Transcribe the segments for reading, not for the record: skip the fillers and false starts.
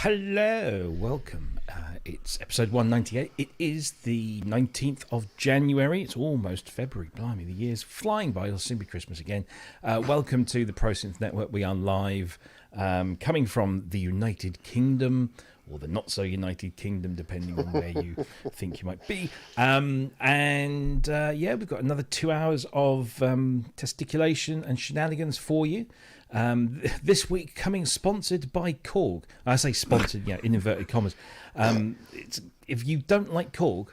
Hello, welcome. It's episode 198. It is the 19th of January. It's almost February. Blimey, the year's flying by. It'll soon be Christmas again. Welcome to the Pro Synth Network. We are live, coming from the United Kingdom, or the not so United Kingdom, depending on where you think you might be. Yeah, we've got another 2 hours of testiculation and shenanigans for you. This week coming sponsored by Korg. I say sponsored, yeah, in inverted commas. If you don't like Korg,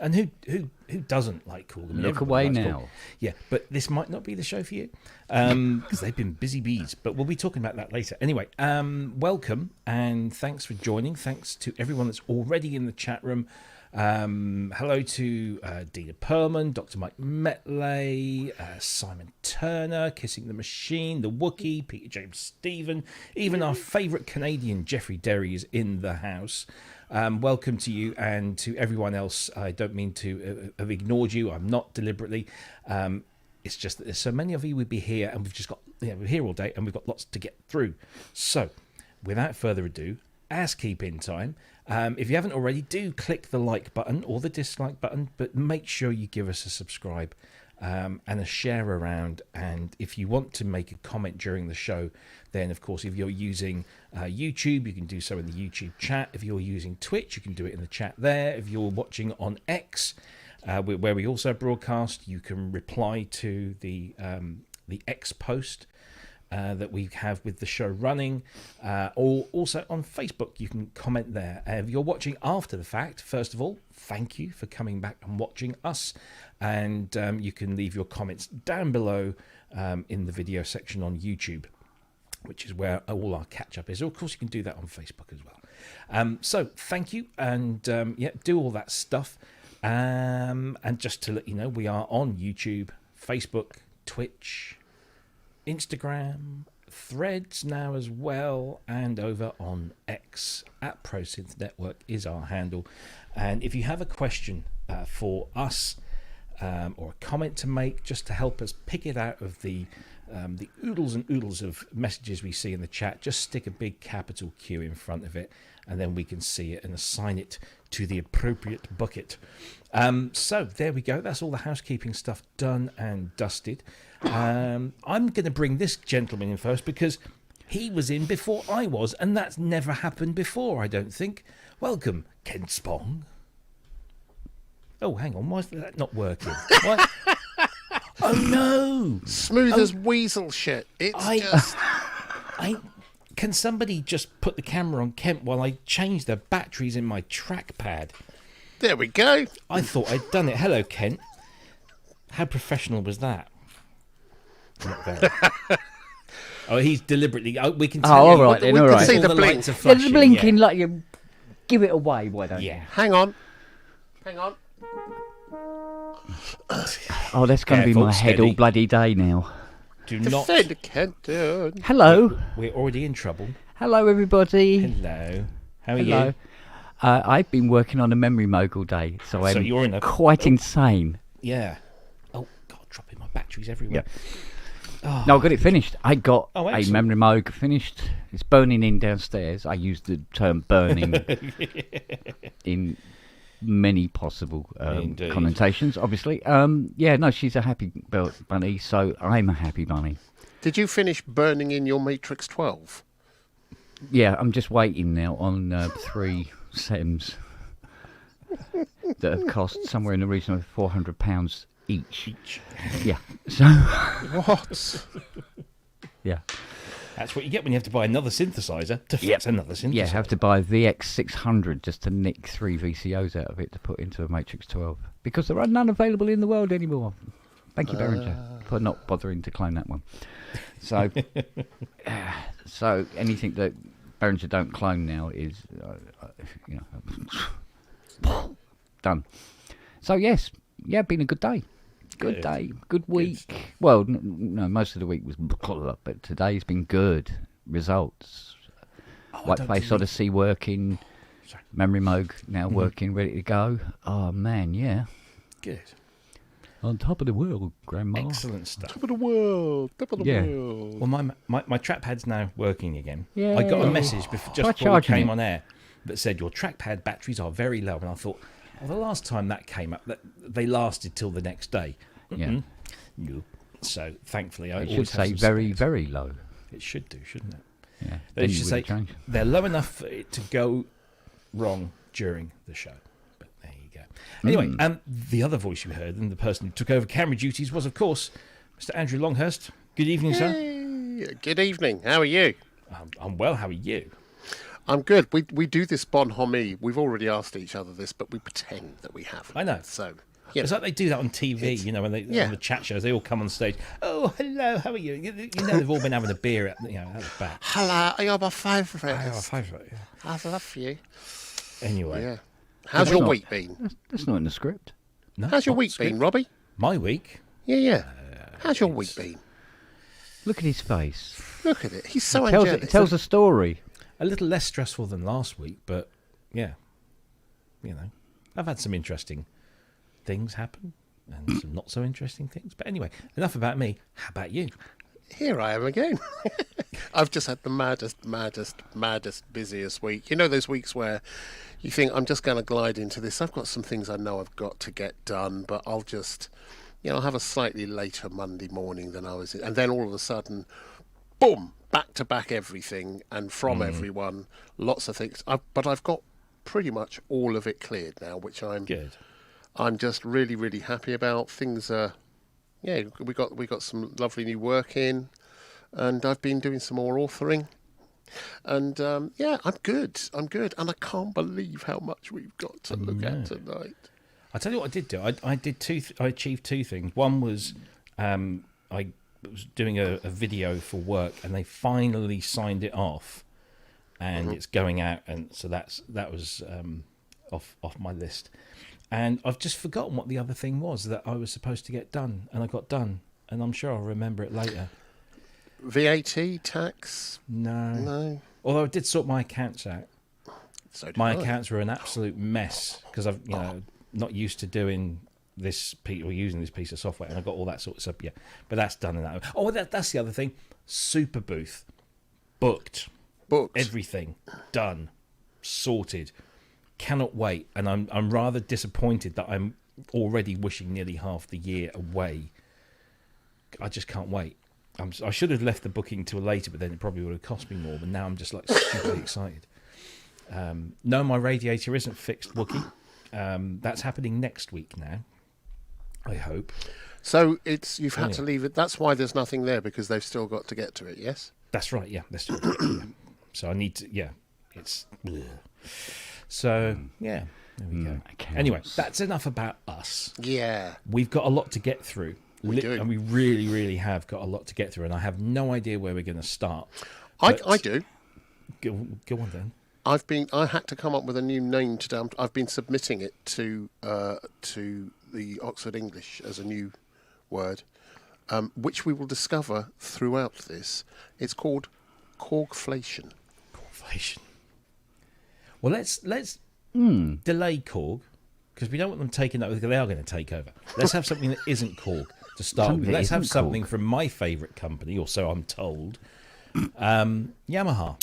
and who doesn't like Korg? I mean, look away now. Korg. Yeah, but this might not be the show for you because they've been busy bees. But we'll be talking about that later. Anyway, welcome and thanks for joining. Thanks to everyone that's already in the chat room. Hello to Dina Perlman, Dr. Mike Metley, Simon Turner, Kissing the Machine, the Wookiee, Peter James Stephen, even our favourite Canadian Jeffrey Derry is in the house. Welcome to you and to everyone else. I don't mean to have ignored you. I'm not deliberately. It's just that there's so many of you would be here, and we've just got we're here all day, and we've got lots to get through. So, without further ado, as keep in time. If you haven't already, do click the like button or the dislike button, but make sure you give us a subscribe and a share around. And if you want to make a comment during the show, then of course, if you're using YouTube, you can do so in the YouTube chat. If you're using Twitch, you can do it in the chat there. If you're watching on X, where we also broadcast, you can reply to the X post that we have with the show running, or also on Facebook you can comment there. If you're watching after the fact, first of all, thank you for coming back and watching us, and you can leave your comments down below in the video section on YouTube, which is where all our catch up is. Or of course you can do that on Facebook as well. So thank you, and yeah, do all that stuff, and just to let you know, we are on YouTube, Facebook, Twitch, Instagram, Threads now as well, and over on X at Pro Synth Network is our handle. And if you have a question for us or a comment to make, just to help us pick it out of the oodles and oodles of messages we see in the chat, just stick a big capital Q in front of it, and then we can see it and assign it to the appropriate bucket. So there we go. That's all the housekeeping stuff done and dusted. I'm going to bring this gentleman in first because he was in before I was, and that's never happened before, I don't think. Welcome, Ken Spong. Oh, hang on. Why is that not working? Why? Oh, no. Smooth as weasel shit. Can somebody just put the camera on Kent while I change the batteries in my trackpad? There we go. I thought I'd done it. Hello, Kent. How professional was that? Not very. Oh, he's deliberately. Oh, we can tell. Oh, you, all right, then, all right. See the blink. lights are Yeah, flashing, the blinking, like you give it away, why don't you? Yeah. Hang on. Hang on. Oh, that's going to be Careful, my head steady. all bloody day now. Do not. Defend Kenton. Hello. We're already in trouble. Hello, everybody. Hello. How are Hello. you? I've been working on a memory moog all day, so I'm you're in a quite insane. Yeah. Oh God, dropping my batteries everywhere. Oh, No, I got it finished. I got Oh, a excellent. memory moog finished. It's burning in downstairs. I use the term burning in many possible Indeed. connotations, obviously. Yeah, no, she's a happy bunny, so I'm a happy bunny. Did you finish burning in your Matrix 12? Yeah, I'm just waiting now on 3 SEMs that have cost somewhere in the region of £400 each. Yeah. So. What? Yeah. That's what you get when you have to buy another synthesizer to fix another synthesizer. Yeah, have to buy VX600 just to nick 3 VCOs out of it to put into a Matrix 12 because there are none available in the world anymore. Thank you, Behringer, for not bothering to clone that one. So, so anything that Behringer don't clone now is, done. So yes, yeah, been a good day. Good day, good week. Good. Well, no, most of the week was, but today's been good. Results. Whiteface Odyssey working. Sorry. Memory moog now working, ready to go. Oh man, yeah. Good. On top of the world, Grandma. Excellent stuff. Top of the world. Top of the Yeah. world. Well, my trackpad's now working again. Yeah. I got a message just Try before we charging came it. on air that said your trackpad batteries are very low, and I thought, well, the last time that came up, they lasted till the next day. Yeah. No. So thankfully, I It should always have say some very, spares. very low. It should do, shouldn't it? Yeah. They Then should you say would change. they're low enough for it to go wrong during the show. But there you go. Anyway, the other voice you heard and the person who took over camera duties was, of course, Mr. Andrew Longhurst. Good evening, sir. Hey, good evening. How are you? I'm well. How are you? I'm good. We do this bon homie. We've already asked each other this, but we pretend that we haven't. I know. So, It's like they do that on TV, when they yeah. on the chat shows, they all come on stage. Oh, hello, how are you? They've all been having a beer at the back. hello, you're my favourite. Yeah. I love you. Anyway, Yeah. How's That's your not- week been? That's not in the script. no, How's your not week script. been, Robbie? My week? Yeah. How's your week been? Look at his face. Look at it. He's so It angelic. tells a story. A little less stressful than last week, but yeah, I've had some interesting things happen and some not so interesting things. But anyway, enough about me. How about you? Here I am again. I've just had the maddest, busiest week. You know those weeks where you think, I'm just going to glide into this. I've got some things I know I've got to get done, but I'll just, I'll have a slightly later Monday morning than I was in. And then all of a sudden, boom, back-to-back everything, and from everyone, lots of things. But I've got pretty much all of it cleared now, which Good. I'm just really, really happy about. Things are... Yeah, we got some lovely new work in, and I've been doing some more authoring, and I'm good, and I can't believe how much we've got to look at tonight. I'll tell you what I did do. I achieved two things. One was I was doing a video for work, and they finally signed it off, and it's going out, and so that was off my list. And I've just forgotten what the other thing was that I was supposed to get done, and I got done, and I'm sure I'll remember it later. VAT, tax? No. Although I did sort my accounts out. So did My I. accounts were an absolute mess because I've not used to doing this or using this piece of software, and I got all that sort of stuff. Yeah, but that's done and that. Oh, that's the other thing. Super booth booked. Everything done, sorted. Cannot wait, and I'm rather disappointed that I'm already wishing nearly half the year away. I just can't wait. I should have left the booking till later, but then it probably would have cost me more. But now I'm just like stupidly excited. No, my radiator isn't fixed, Wookie. That's happening next week now, I hope. So you've had to leave it. That's why there's nothing there, because they've still got to get to it. Yes. That's right. Yeah, let's do it. Yeah. So I need to. Yeah, it's. Bleh. So yeah, there we go. Anyway, that's enough about us. Yeah. We've got a lot to get through. We do. And we really, really have got a lot to get through, and I have no idea where we're going to start. I do. Go on then. I had to come up with a new name today. I've been submitting it to the Oxford English as a new word, which we will discover throughout this. It's called Korgflation. Korgflation. Well, let's delay Korg, because we don't want them taking over, because they are going to take over. Let's have something that isn't Korg to start with. Let's have something from my favourite company, or so I'm told, Yamaha.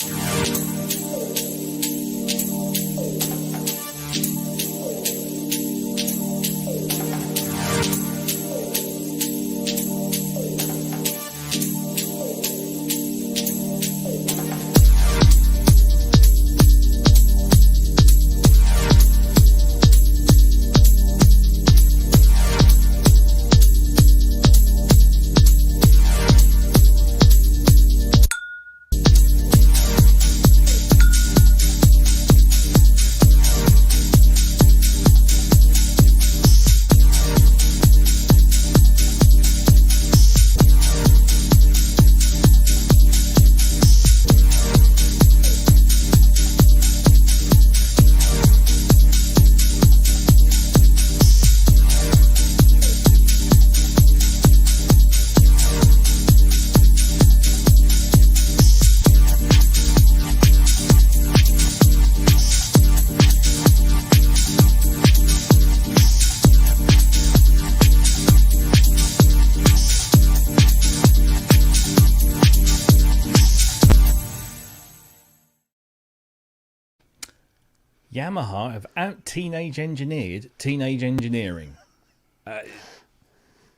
Yamaha have out teenage engineered teenage engineering.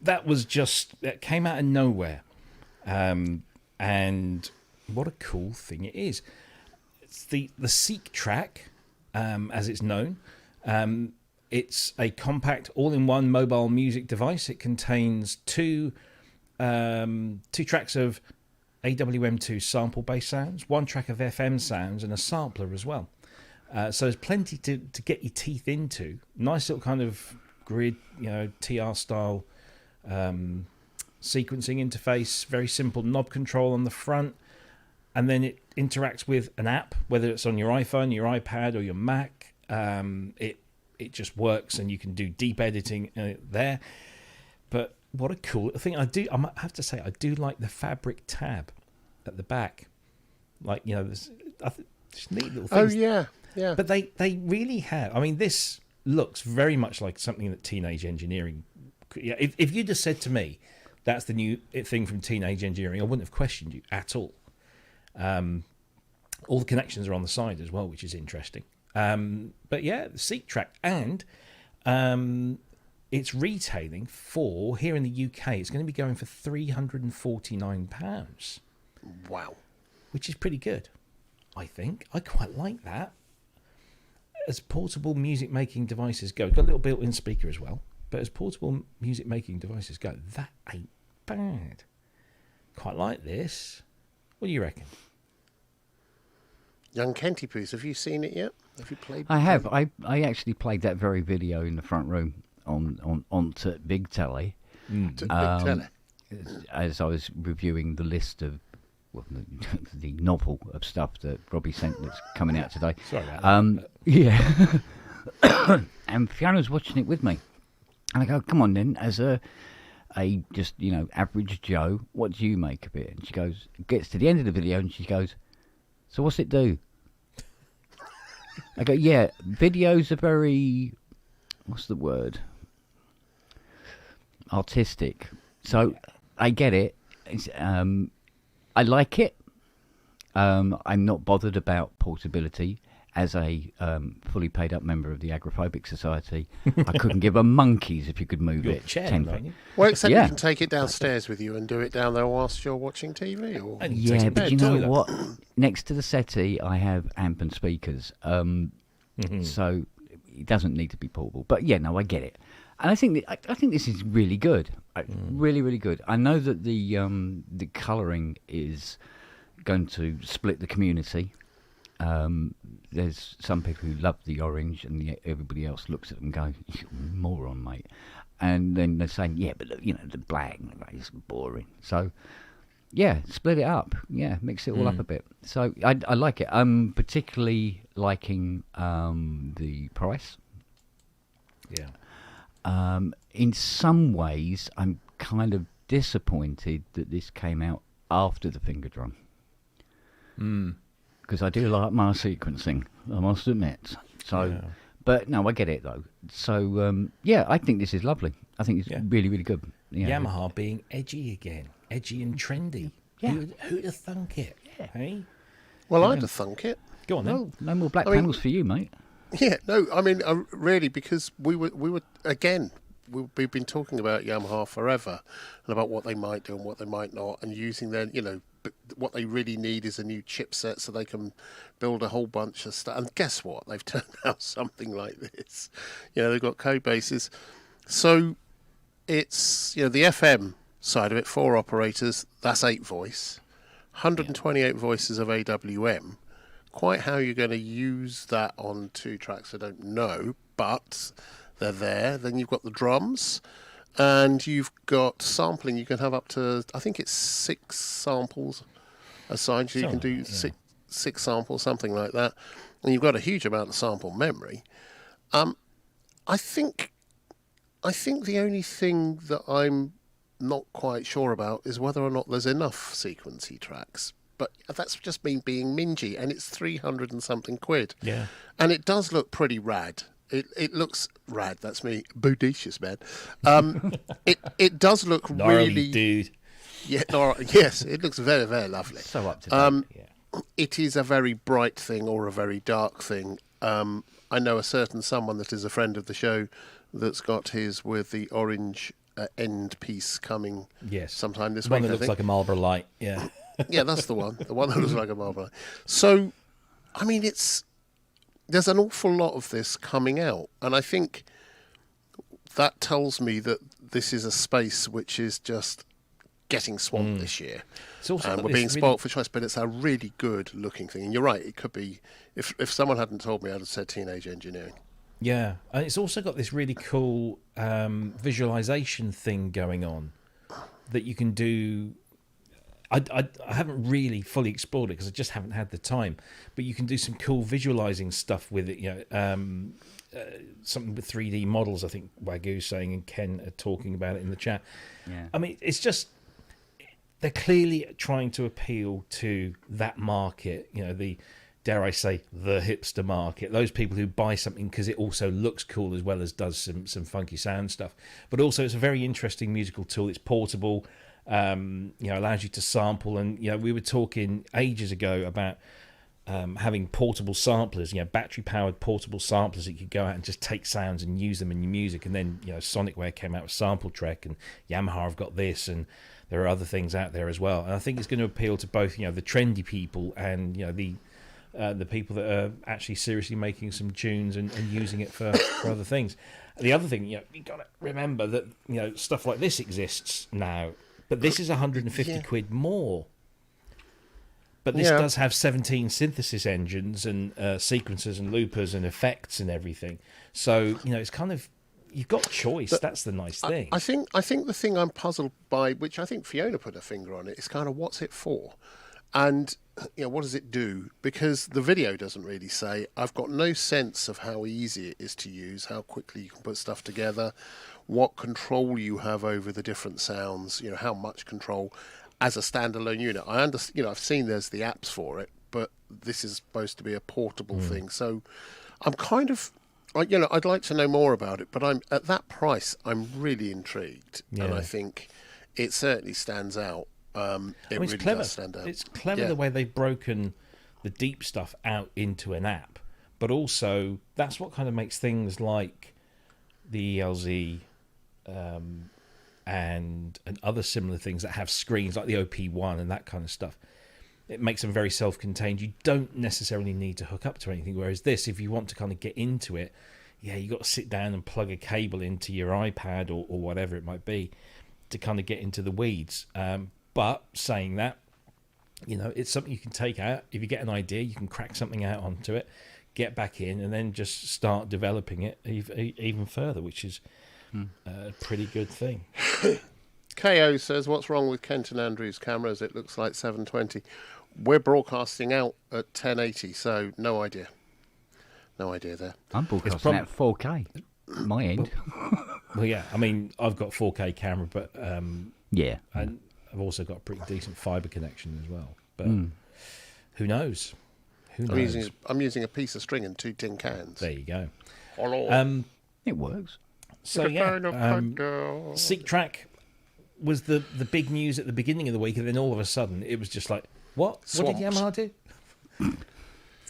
That came out of nowhere. And what a cool thing it is. It's the Seek Track, as it's known. It's a compact all-in-one mobile music device. It contains two tracks of AWM2 sample-based sounds, one track of FM sounds, and a sampler as well. So there's plenty to get your teeth into. Nice little kind of grid, TR style sequencing interface. Very simple knob control on the front, and then it interacts with an app, whether it's on your iPhone, your iPad, or your Mac. It just works, and you can do deep editing there. But what a cool thing! I have to say, I do like the fabric tab at the back. Like there's just neat little things. Oh yeah. But they really have. I mean, this looks very much like something that Teenage Engineering. Yeah, if you just said to me, "That's the new thing from Teenage Engineering," I wouldn't have questioned you at all. All the connections are on the side as well, which is interesting. But yeah, the Seek Track, and it's retailing for, here in the UK, it's going to be going for £349. Wow. Which is pretty good, I think. I quite like that. As portable music making devices go, got a little built-in speaker as well, but as portable music making devices go, that ain't bad. Quite like this. What do you reckon? Young Kenty Poos, have you seen it yet? Have you played? I have. I actually played that very video in the front room onto Big Telly. To Big Telly. As I was reviewing the list of the novel of stuff that Robbie sent that's coming out today. Sorry about that. Yeah. And Fiona was watching it with me. And I go, come on then, as a just, average Joe, what do you make of it? And she goes, gets to the end of the video and she goes, so what's it do? I go, yeah, videos are very, what's the word? Artistic. So I get it. It's, I like it. I'm not bothered about portability. As a fully paid up member of the Agrophobic Society, I couldn't give a monkeys if you could move Your it. chair, 10 don't feet. you? Well, except Yeah. you can take it downstairs with you and do it down there whilst you're watching TV. Or And take Yeah, it but back you to know that. what? Next to the settee, I have amp and speakers. So it doesn't need to be portable. But yeah, no, I get it. And I think I think this is really good. Really, really good. I know that the colouring is going to split the community. There's some people who love the orange, and everybody else looks at them and goes, "You moron, mate." And then they're saying, "Yeah, but the black is boring." So, yeah, split it up. Yeah, mix it all up a bit. So I like it. I'm particularly liking the price. Yeah. In some ways, I'm kind of disappointed that this came out after the finger drum. Because I do like my sequencing, I must admit. So, Yeah. but no, I get it though. So, yeah, I think this is lovely. I think it's really, really good. Yeah. Yamaha being edgy again. Edgy and trendy. Yeah. Who'd have thunk it? Yeah. Hey? well, I'd have thunk it. Go on then. No, no more black I mean- panels for you, mate. Yeah, no, I mean, really, because we were again, we've been talking about Yamaha forever and about what they might do and what they might not, and using their, but what they really need is a new chipset so they can build a whole bunch of stuff. And guess what? They've turned out something like this. They've got code bases. So it's, the FM side of it, 4 operators, that's 8 voice, 128 voices of AWM. Quite how you're going to use that on 2 tracks, I don't know, but they're there. Then you've got the drums, and you've got sampling. You can have up to, I think it's 6 samples assigned, so you can do six samples, something like that. And you've got a huge amount of sample memory. I think the only thing that I'm not quite sure about is whether or not there's enough sequency tracks. But that's just me being mingy, and it's 300 and something quid. Yeah. And it does look pretty rad. It looks rad. That's me, bodacious man. It does look Gnarly, really, dude. yeah. Yes, it looks very, very lovely. So up to date. It is a very bright thing or a very dark thing. I know a certain someone that is a friend of the show that's got his with the orange end piece coming sometime this one week. that looks like a Marlboro Light. Yeah. Yeah, that's the one that looks like a Marlboro Light. So, I mean, there's an awful lot of this coming out, and I think that tells me that this is a space which is just getting swamped this year. And we're being spoilt for choice, but it's a really good looking thing. And you're right, it could be, if someone hadn't told me, I'd have said teenage engineering. Yeah, and it's also got this really cool visualization thing going on that you can do. I haven't really fully explored it because I just haven't had the time, but you can do some cool visualizing stuff with it. Something with 3D models. I think Wagyu's saying, and Ken are talking about it in the chat. Yeah. I mean, it's just they're clearly trying to appeal to that market. The dare I say the hipster market. Those people who buy something because it also looks cool as well as does some funky sound stuff. But also, it's a very interesting musical tool. It's portable. Allows you to sample, and we were talking ages ago about having portable samplers, battery powered portable samplers that you could go out and just take sounds and use them in your music. And then Sonicware came out with Sample Trek, and Yamaha have got this, and there are other things out there as well. And I think it's going to appeal to both the trendy people and the people that are actually seriously making some tunes and using it for other things. The other thing, you've got to remember that stuff like this exists now. But this is 150 quid more. But this does have 17 synthesis engines and sequencers and loopers and effects and everything. So, it's kind of, you've got choice. That's the nice thing. I think the thing I'm puzzled by, which I think Fiona put her finger on it, is kind of what's it for? And, what does it do? Because the video doesn't really say. I've got no sense of how easy it is to use, how quickly you can put stuff together, what control you have over the different sounds, how much control as a standalone unit. I understand, I've seen there's the apps for it, but this is supposed to be a portable thing. So I'm kind of, I'd like to know more about it, but I'm at that price, I'm really intrigued. Yeah. And I think it certainly stands out. It really does stand out. It's clever the way they've broken the deep stuff out into an app, but also that's what kind of makes things like the ELZ and other similar things that have screens like the OP1 and that kind of stuff. It makes them very self-contained. You don't necessarily need to hook up to anything, whereas this, if you want to kind of get into it, you got to sit down and plug a cable into your iPad or whatever it might be to kind of get into the weeds. But saying that, it's something you can take out. If you get an idea, you can crack something out onto it, get back in, and then just start developing it even further, which is a pretty good thing. KO says, what's wrong with Kent and Andrew's cameras? It looks like 720. We're broadcasting out at 1080, so no idea. No idea there. I'm broadcasting at 4K. My end. Well, yeah. I mean, I've got 4K camera, but yeah. And I've also got a pretty decent fibre connection as well. But who knows? Who knows? I'm using a piece of string and 2 tin cans. There you go. Hello. It works. So Seek Track was the big news at the beginning of the week, and then all of a sudden it was just like, what? Swamped. What did Yamaha do?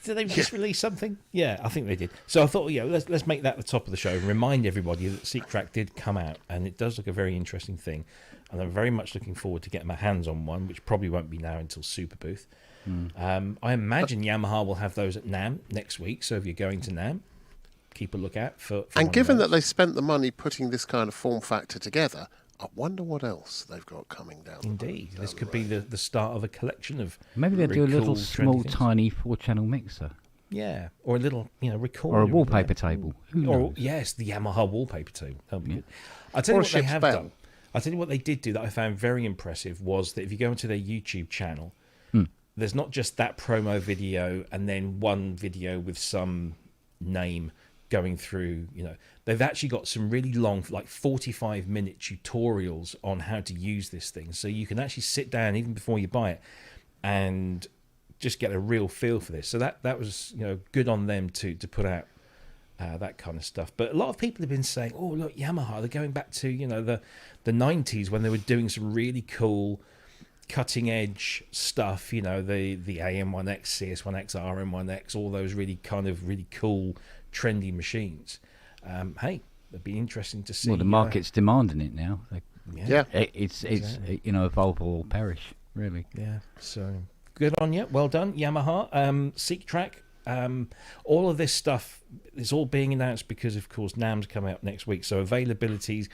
Did they just release something? Yeah, I think they did. So I thought, let's make that the top of the show and remind everybody that Seek Track did come out, and it does look a very interesting thing. And I'm very much looking forward to getting my hands on one, which probably won't be now until Super Booth. I imagine Yamaha will have those at NAMM next week. So if you're going to NAMM, keep a lookout for and given that they spent the money putting this kind of form factor together, I wonder what else they've got coming down. Indeed, this could be the start of a collection of maybe they'll do a little cool, small, things. tiny 4-channel mixer. Yeah, or a little recorder, or a wallpaper table. Or yes, the Yamaha wallpaper table. That'll be good. I'll tell you what they have done. I'll tell you what they did do that I found very impressive was that if you go into their YouTube channel, there's not just that promo video and then one video with some name going through, they've actually got some really long, like 45-minute tutorials on how to use this thing. So you can actually sit down even before you buy it and just get a real feel for this. So that was, good on them to put out that kind of stuff. But a lot of people have been saying, oh, look, Yamaha, they're going back to, the 90s when they were doing some really cool cutting edge stuff, you know, the AM1X, CS1X, RM1X, all those really cool, trendy machines. Hey, it'd be interesting to see. Well, the market's demanding it now. Yeah. It's you know, evolve or perish, really. Yeah. So good on you. Well done, Yamaha. Seek Track. All of this stuff is all being announced because, of course, NAMM's coming up next week. So availabilities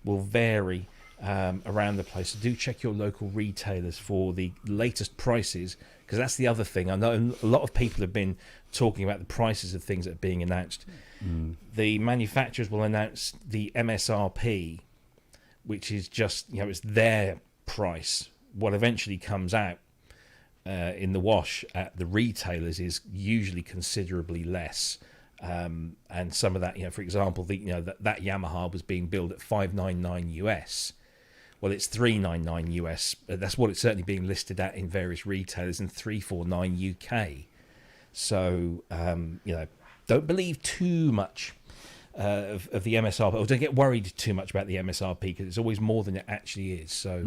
will vary around the place. So do check your local retailers for the latest prices, because that's the other thing. I know a lot of people have been talking about the prices of things that are being announced. The manufacturers will announce the MSRP, which is just, you know, it's their price. What eventually comes out in the wash at the retailers is usually considerably less. And some of that, you know, for example, that Yamaha was being billed at $599 US. Well, it's $399 US. That's what it's certainly being listed at in various retailers, and $349 UK. So, you know, don't believe too much of the MSRP, or don't get worried too much about the MSRP, because it's always more than it actually is. So,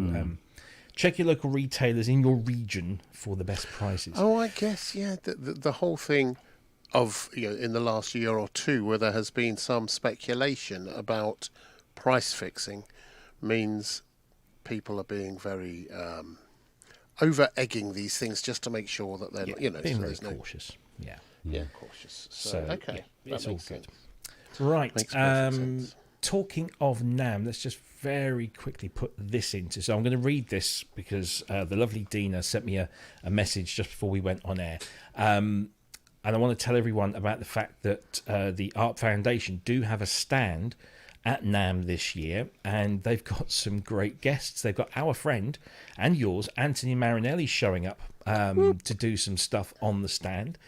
check your local retailers in your region for the best prices. Oh, I guess, yeah. The whole thing of, you know, in the last year or two, where there has been some speculation about price fixing, means people are being very over egging these things just to make sure that they're, you know, being so very there's cautious. Yeah, cautious. So okay, it's all good. sense. Right. Makes perfect sense. Talking of NAMM, let's just very quickly put this into. So I'm going to read this because the lovely Dina sent me a message just before we went on air. And I want to tell everyone about the fact that the Art Foundation do have a stand at NAMM this year, and they've got some great guests. They've got our friend and yours, Anthony Marinelli, showing up to do some stuff on the stand.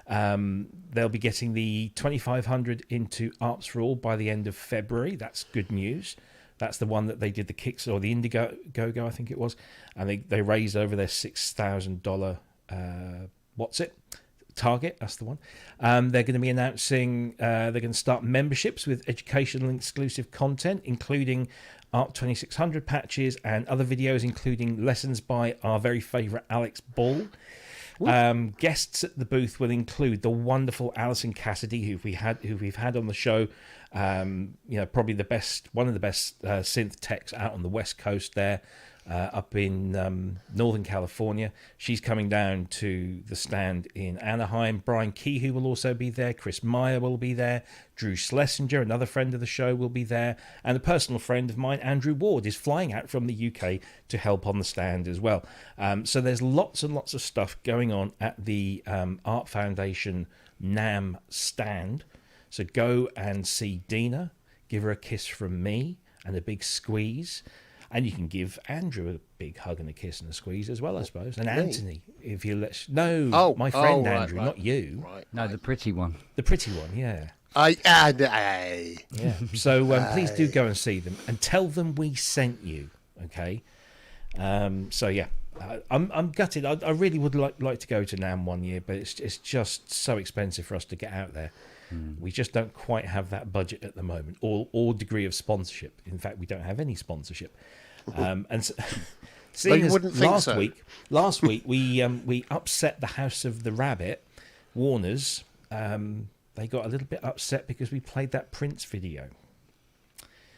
They'll be getting the 2500 into Arts for All by the end of February. That's good news. That's the one that they did the Kickstarter, or the Indiegogo, I think it was, and they raised over their $6,000 target. That's the one. They're going to be announcing they're going to start memberships with educational and exclusive content, including ARP 2600 patches and other videos, including lessons by our very favourite Alex Ball. Guests at the booth will include the wonderful Alison Cassidy, who we've had on the show. You know, probably one of the best synth techs out on the West Coast there, up in Northern California. She's coming down to the stand in Anaheim. Brian Kehoe will also be there. Chris Meyer will be there. Drew Schlesinger, another friend of the show, will be there. And a personal friend of mine, Andrew Ward, is flying out from the UK to help on the stand as well. So there's lots and lots of stuff going on at the Art Foundation NAMM stand. So go and see Dina, give her a kiss from me and a big squeeze. And you can give Andrew a big hug and a kiss and a squeeze as well, I suppose. And Anthony, if you let... No, my friend Andrew, right. Not you. No, the pretty one. The pretty one, yeah. Yeah. So please do go and see them and tell them we sent you, okay? So, yeah. I'm gutted. I really would like to go to NAMM one year, but it's just so expensive for us to get out there. We just don't quite have that budget at the moment, or degree of sponsorship. In fact, we don't have any sponsorship. And so, seeing as last week we upset the House of the Rabbit, Warner's. They got a little bit upset because we played that Prince video.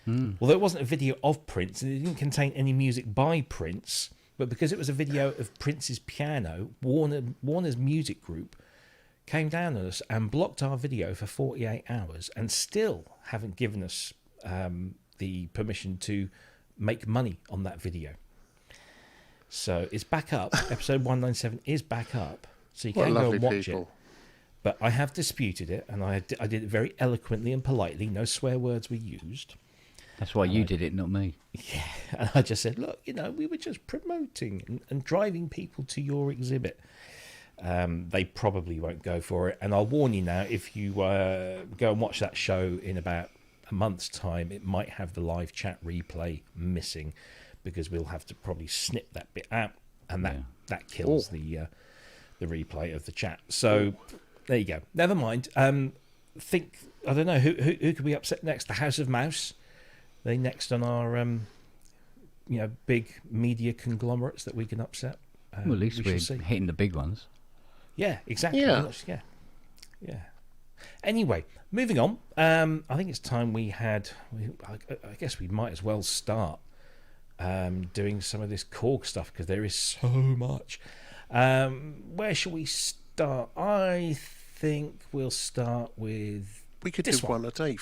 Although it wasn't a video of Prince, and it didn't contain any music by Prince, but because it was a video of Prince's piano, Warner's music group came down on us and blocked our video for 48 hours and still haven't given us the permission to make money on that video. So it's back up. Episode 197 is back up. So you can go and watch it. But I have disputed it, and I did it very eloquently and politely. No swear words were used. That's why you did it, not me. Yeah. And I just said, look, we were just promoting and driving people to your exhibit. They probably won't go for it. And I'll warn you now, if you go and watch that show in about a month's time, it might have the live chat replay missing, because we'll have to probably snip that bit out, and that kills the replay of the chat. So there you go. Never mind. I don't know who could we upset next. The House of Mouse. They next on our big media conglomerates that we can upset. Well, at least we we're shall see. hitting the big ones. Yeah, exactly. Yeah. Yeah. Anyway, moving on. I think it's time I guess we might as well start doing some of this Korg stuff because there is so much. Where shall we start? I think we'll start with We could this do one a day.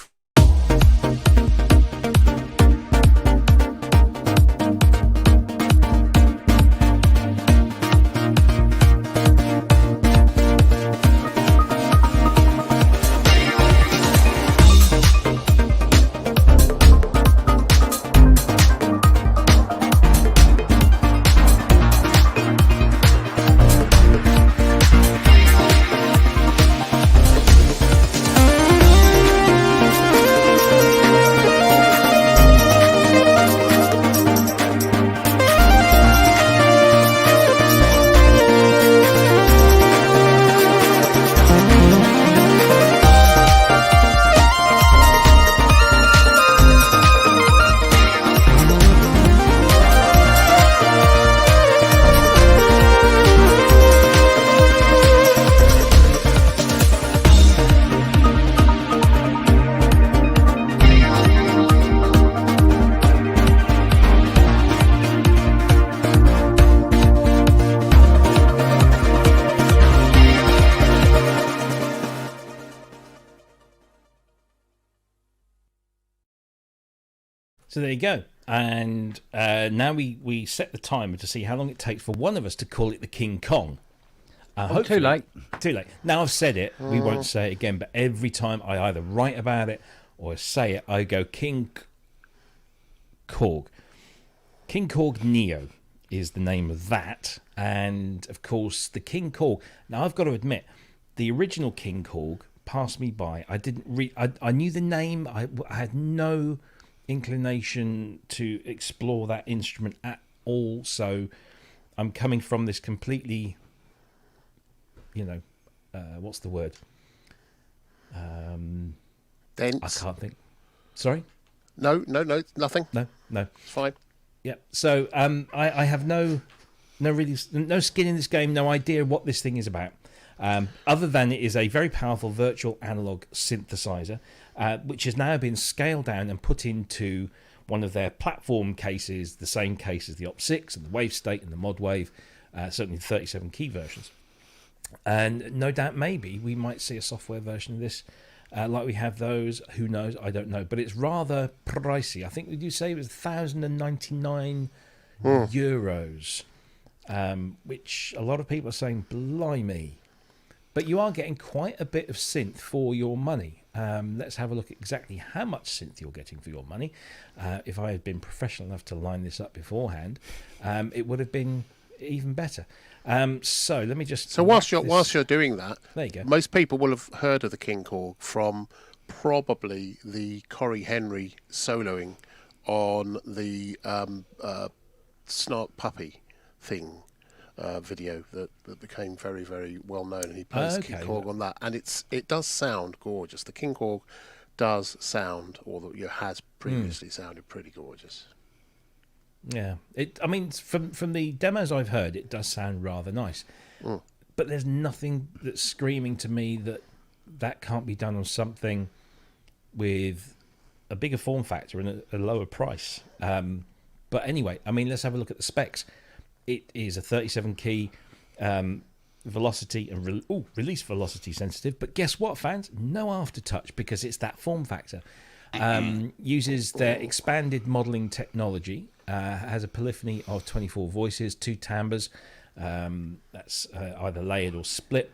So there you go. And now we set the timer to see how long it takes for one of us to call it the King Kong. Too late. Too late. Now I've said it, we won't say it again, but every time I either write about it or say it, I go KingKorg. KingKorg Neo is the name of that. And, of course, the KingKorg. Now, I've got to admit, the original KingKorg passed me by. I didn't I knew the name. I had no inclination to explore that instrument at all. So I'm coming from this completely, what's the word? Dense. I can't think. Sorry? No, nothing. No. It's fine. Yeah. So I have no skin in this game, no idea what this thing is about. Other than it is a very powerful virtual analog synthesizer, which has now been scaled down and put into one of their platform cases, the same case as the opsix and the wave state and the mod wave, certainly the 37 key versions. And no doubt maybe we might see a software version of this like we have those. Who knows? I don't know. But it's rather pricey. I think, did you say it was 1,099 euros? Which a lot of people are saying, blimey. But you are getting quite a bit of synth for your money. Let's have a look at exactly how much synth you're getting for your money. If I had been professional enough to line this up beforehand, it would have been even better. So let me just... So whilst you're doing that, there you go. Most people will have heard of the KingKorg from probably the Corey Henry soloing on the Snark Puppy thing video that became very, very well known, and he plays KingKorg on that, and it does sound gorgeous. The KingKorg does sound, or has previously sounded pretty gorgeous. Yeah, I mean, from the demos I've heard, it does sound rather nice. But there's nothing that's screaming to me that can't be done on something with a bigger form factor and a lower price. But anyway, I mean, let's have a look at the specs. It is a 37 key velocity and release velocity sensitive. But guess what, fans? No aftertouch, because it's that form factor. Uses their expanded modeling technology. Has a polyphony of 24 voices, 2 timbres. That's either layered or split.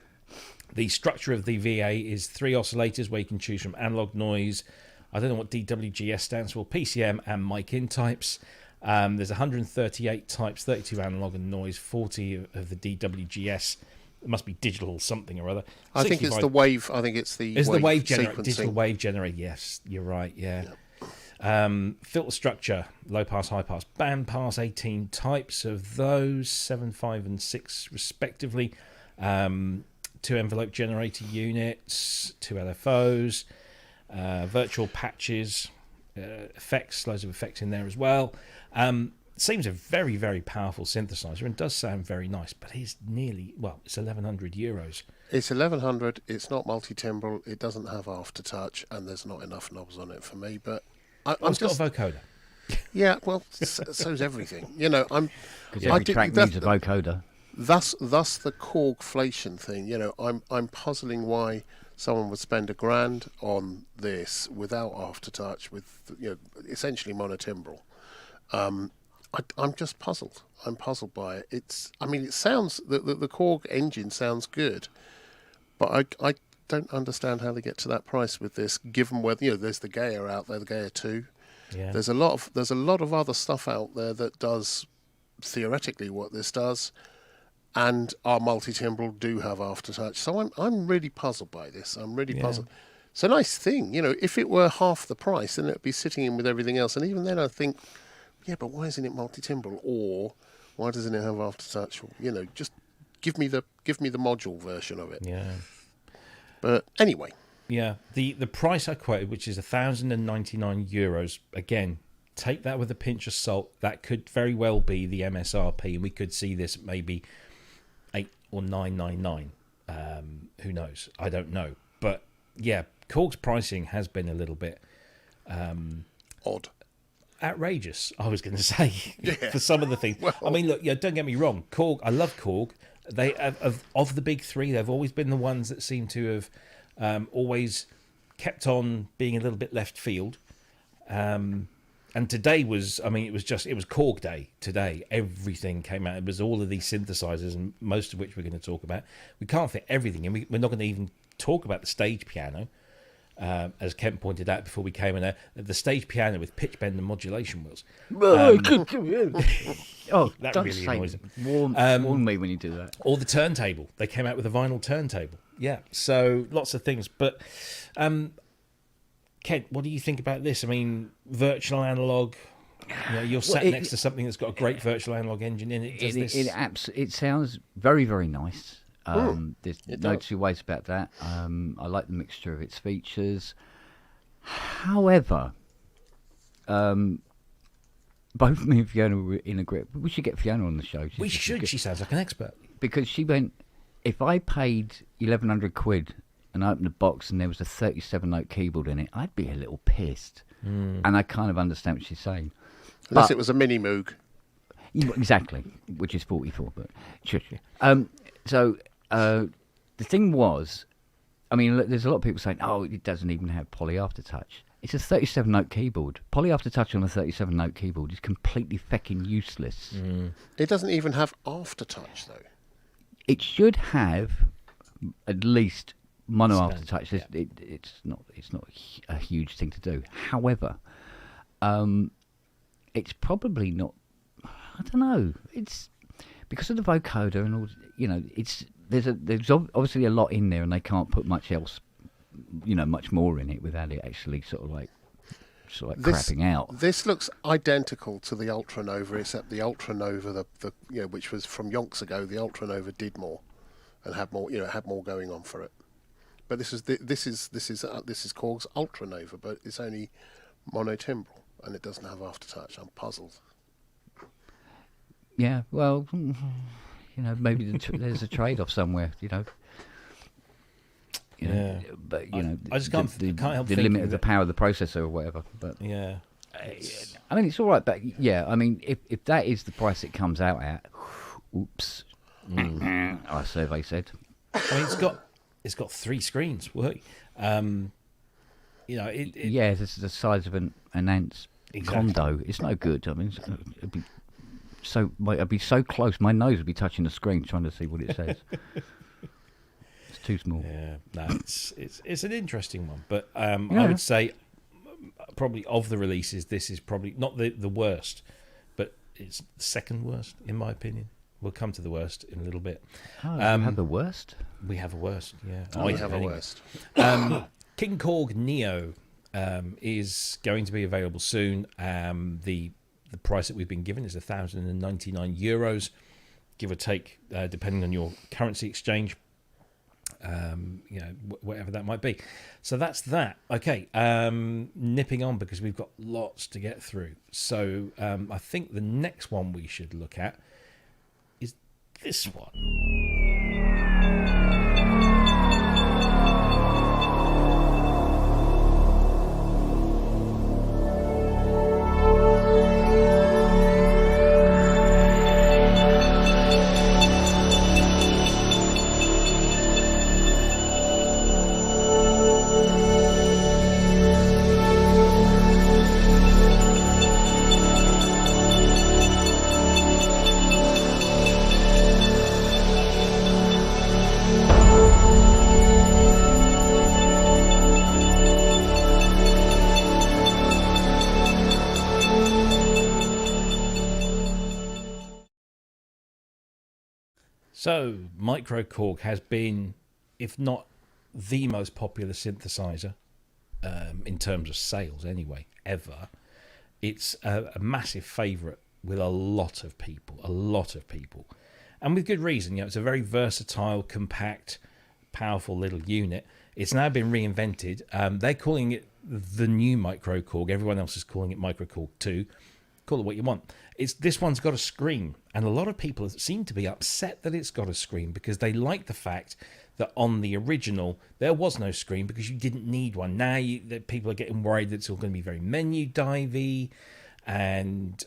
The structure of the VA is 3 oscillators where you can choose from analog noise. I don't know what DWGS stands for, PCM and mic in types. There's 138 types, 32 analog and noise, 40 of the DWGS. It must be digital something or other. I think it's the wave. I think it's the wave generator, digital wave generator. Yes, you're right. Yeah. Filter structure, low pass, high pass, band pass, 18 types of those, 7, 5 and 6 respectively. 2 envelope generator units, 2 LFOs, virtual patches, effects, loads of effects in there as well. seems a very, very powerful synthesizer and does sound very nice, but it's it's 1,100 euros. It's 1,100. It's not multi-timbral. It doesn't have aftertouch, and there's not enough knobs on it for me. But It's got a vocoder. Yeah, well, so's everything. You know, Because every track needs a vocoder. Thus the Korgflation thing. You know, I'm puzzling why someone would spend £1,000 on this without aftertouch, with essentially monotimbral. I'm just puzzled. I'm puzzled by it. It sounds the Korg engine sounds good, but I don't understand how they get to that price with this. Given whether there's the Gaia out there, the Gaia 2. Yeah. There's a lot of other stuff out there that does theoretically what this does, and our multi-timbral do have aftertouch. So I'm really puzzled by this. I'm really puzzled. It's a nice thing, if it were half the price, then it'd be sitting in with everything else. And even then, I think, yeah, but why isn't it multi-timbral, or why doesn't it have aftertouch? Just give me the module version of it. Yeah. But anyway. Yeah, the price I quoted, which is 1,099 euros, again, take that with a pinch of salt. That could very well be the MSRP, and we could see this at maybe 8 or 999. Who knows? I don't know. But yeah, Korg's pricing has been a little bit odd, outrageous. I was going to say for some of the things. Well, I mean, look, don't get me wrong. Korg, I love Korg. They of the big three, they've always been the ones that seem to have always kept on being a little bit left field. And today it was Korg Day today. Everything came out. It was all of these synthesizers, and most of which we're going to talk about. We can't fit everything, and we're not going to even talk about the stage piano. As Kent pointed out before we came in there, the stage piano with pitch bend and modulation wheels. That really annoys him. Warn me when you do that. Or the turntable. They came out with a vinyl turntable. Yeah, so lots of things. But Kent, what do you think about this? I mean, virtual analog. You're sat next to something that's got a great virtual analog engine in it. It sounds very, very nice. There's no two ways about that. I like the mixture of its features. However, both me and Fiona were in agreement. We should get Fiona on the show. We should. She sounds like an expert. Because she went, if I paid 1,100 quid and opened the box and there was a 37-note keyboard in it, I'd be a little pissed. And I kind of understand what she's saying. Unless it was a mini Moog. Exactly, which is 44. But so the thing was, I mean, there's a lot of people saying, oh, it doesn't even have poly aftertouch. It's a 37-note keyboard. Poly aftertouch on a 37-note keyboard is completely feckin' useless. It doesn't even have aftertouch, though. It should have at least mono aftertouch. Yeah. It's not a huge thing to do. However, it's probably not. I don't know. It's because of the vocoder and all. There's obviously a lot in there, and they can't put much else, much more in it without it actually sort of like crapping out. This looks identical to the Ultra Nova, except the Ultra Nova, which was from yonks ago. The Ultra Nova did more and had more, had more going on for it. But this is Korg's Ultra Nova, but it's only monotimbral and it doesn't have aftertouch. I'm puzzled. Yeah, well, maybe there's a trade-off somewhere, Yeah, but I just can't help the limit of the power of the processor or whatever. But yeah, I mean, it's all right. But yeah, I mean, if that is the price it comes out at, oops, our survey said. I mean, it's got 3 screens. Work. Yeah, this is the size of an ant's condo. It's no good. I mean, I'd be so close. My nose would be touching the screen trying to see what it says. It's too small. Yeah, no, it's an interesting one. But I would say probably of the releases, this is probably not the worst, but it's the second worst in my opinion. We'll come to the worst in a little bit. Oh, we have the worst? We have a worst, yeah. We have a worst. KingKorg Neo is going to be available soon. The price that we've been given is 1,099 euros, give or take, depending on your currency exchange. whatever that might be. So that's that. Okay, nipping on because we've got lots to get through. So I think the next one we should look at is this one. So, microKorg has been, if not the most popular synthesizer, in terms of sales anyway, ever. It's a massive favourite with a lot of people. And with good reason. It's a very versatile, compact, powerful little unit. It's now been reinvented. They're calling it the new microKorg. Everyone else is calling it microKorg 2. Call it what you want. This one's got a screen, and a lot of people seem to be upset that it's got a screen because they like the fact that on the original there was no screen because you didn't need one. Now people are getting worried that it's all going to be very menu divey, and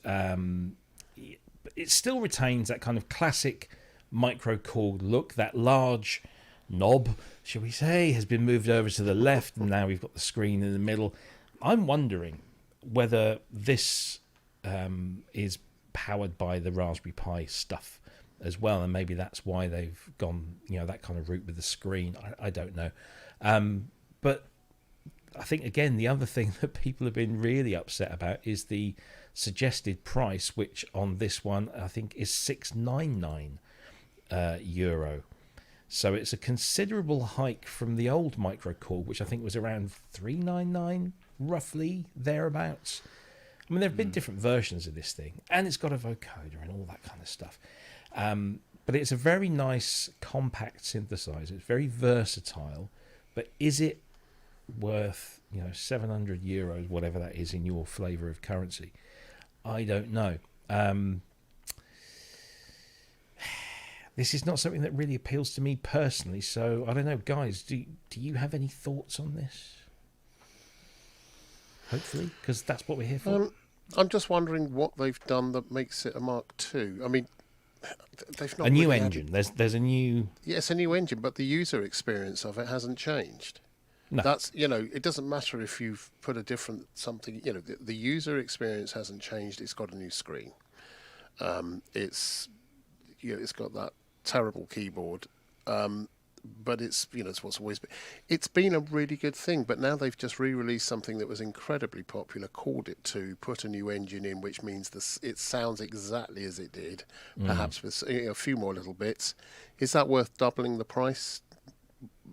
it still retains that kind of classic microKorg look. That large knob, shall we say, has been moved over to the left, and now we've got the screen in the middle. I'm wondering whether this is powered by the Raspberry Pi stuff as well, and maybe that's why they've gone that kind of route with the screen. I don't know, but I think again the other thing that people have been really upset about is the suggested price, which on this one I think is €699. So it's a considerable hike from the old microKorg, which I think was around $399, roughly thereabouts. I mean, there have been different versions of this thing, and it's got a vocoder and all that kind of stuff. But it's a very nice, compact synthesizer. It's very versatile. But is it worth, €700, whatever that is in your flavour of currency? I don't know. This is not something that really appeals to me personally. So I don't know, guys. Do you have any thoughts on this? Hopefully, because that's what we're here for. I'm just wondering what they've done that makes it a Mark II. I mean, they've not a new really engine. There's a new. Yes, a new engine, but the user experience of it hasn't changed. No. That's it doesn't matter if you've put a different something. The user experience hasn't changed. It's got a new screen. It's got that terrible keyboard. But it's it's what's always been. It's been a really good thing, but now they've just re-released something that was incredibly popular, called it 2, put a new engine in, which means it sounds exactly as it did, perhaps with a few more little bits. Is that worth doubling the price?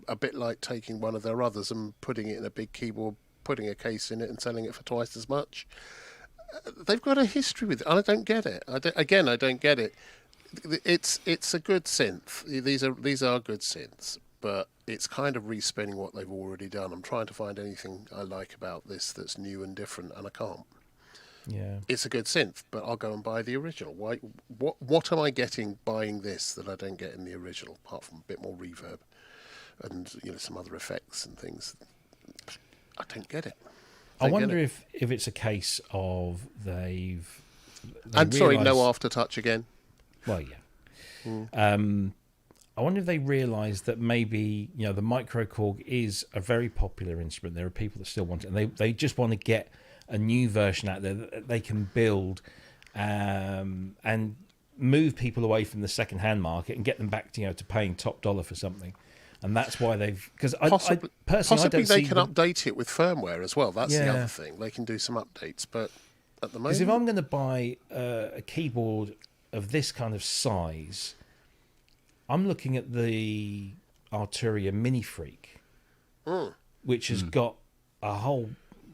A bit like taking one of their others and putting it in a big keyboard, putting a case in it and selling it for twice as much. They've got a history with it. I don't get it. I don't get it. It's a good synth. These are good synths, but it's kind of respinning what they've already done. I'm trying to find anything I like about this that's new and different, and I can't. Yeah, it's a good synth, but I'll go and buy the original. Why? What am I getting buying this that I don't get in the original, apart from a bit more reverb and some other effects and things? I don't get it. I wonder if it's a case of they sorry, no aftertouch again. Well, yeah. I wonder if they realise that maybe the microKorg is a very popular instrument. There are people that still want it, and they just want to get a new version out there that they can build and move people away from the second-hand market and get them back to paying top dollar for something. And that's why they've possibly I don't they can update it with firmware as well. That's the other thing. They can do some updates, but at the moment, because if I'm going to buy a keyboard of this kind of size, I'm looking at the Arturia Mini Freak, which has got a whole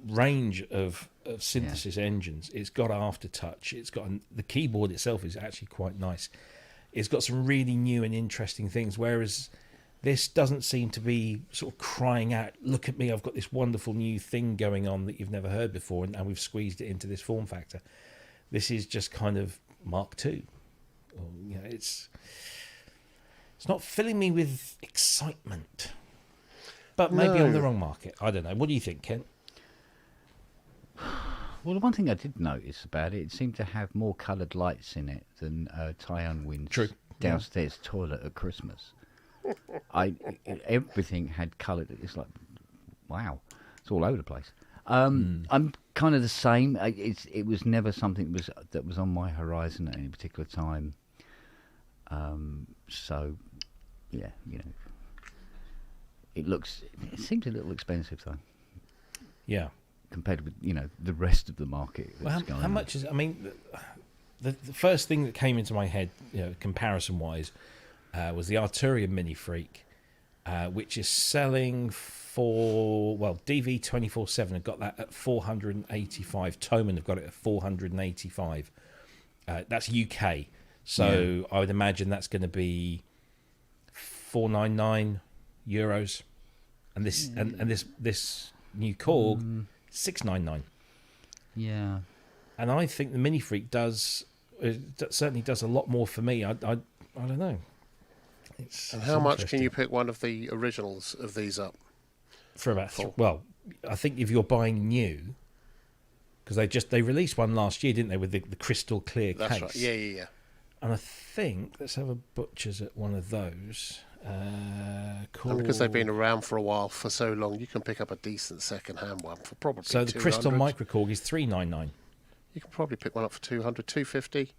range of synthesis engines. It's got aftertouch. It's got the keyboard itself is actually quite nice. It's got some really new and interesting things. Whereas This doesn't seem to be sort of crying out, look at me, I've got this wonderful new thing going on that you've never heard before, and we've squeezed it into this form factor. This is just kind of Mark II. Or, you know, it's not filling me with excitement. But maybe No. on the wrong market. I don't know. What do you think, Ken? Well, the one thing I did notice about it, it seemed to have more coloured lights in it than Tyon Wynn's True. downstairs toilet at Christmas. Everything had coloured. It's like, wow, it's all over the place. I'm kind of the same. It was never something that was on my horizon at any particular time. So, yeah, you know, it seems a little expensive though. Yeah. Compared with, you know, the rest of the market. Well, how much is? I mean, the first thing that came into my head, you know, comparison wise, was the Arturia Mini Freak, which is selling for, well, DV 24/7 have got that at 485. Thomann have got it at 485. That's UK, so I would imagine that's going to be 499 euros, and this new Korg 699. Yeah. And I think the Mini Freak certainly does a lot more for me. I don't know. And how much can you pick one of the originals of these up? For about well, I think if you're buying new, because they released one last year, didn't they, with the crystal clear case? That's right. Yeah. And I think let's have a butcher's at one of those. And because they've been around for a while, for so long, you can pick up a decent second-hand one for probably so the 200. crystal microKorg is 399. You can probably pick one up for 200, 250.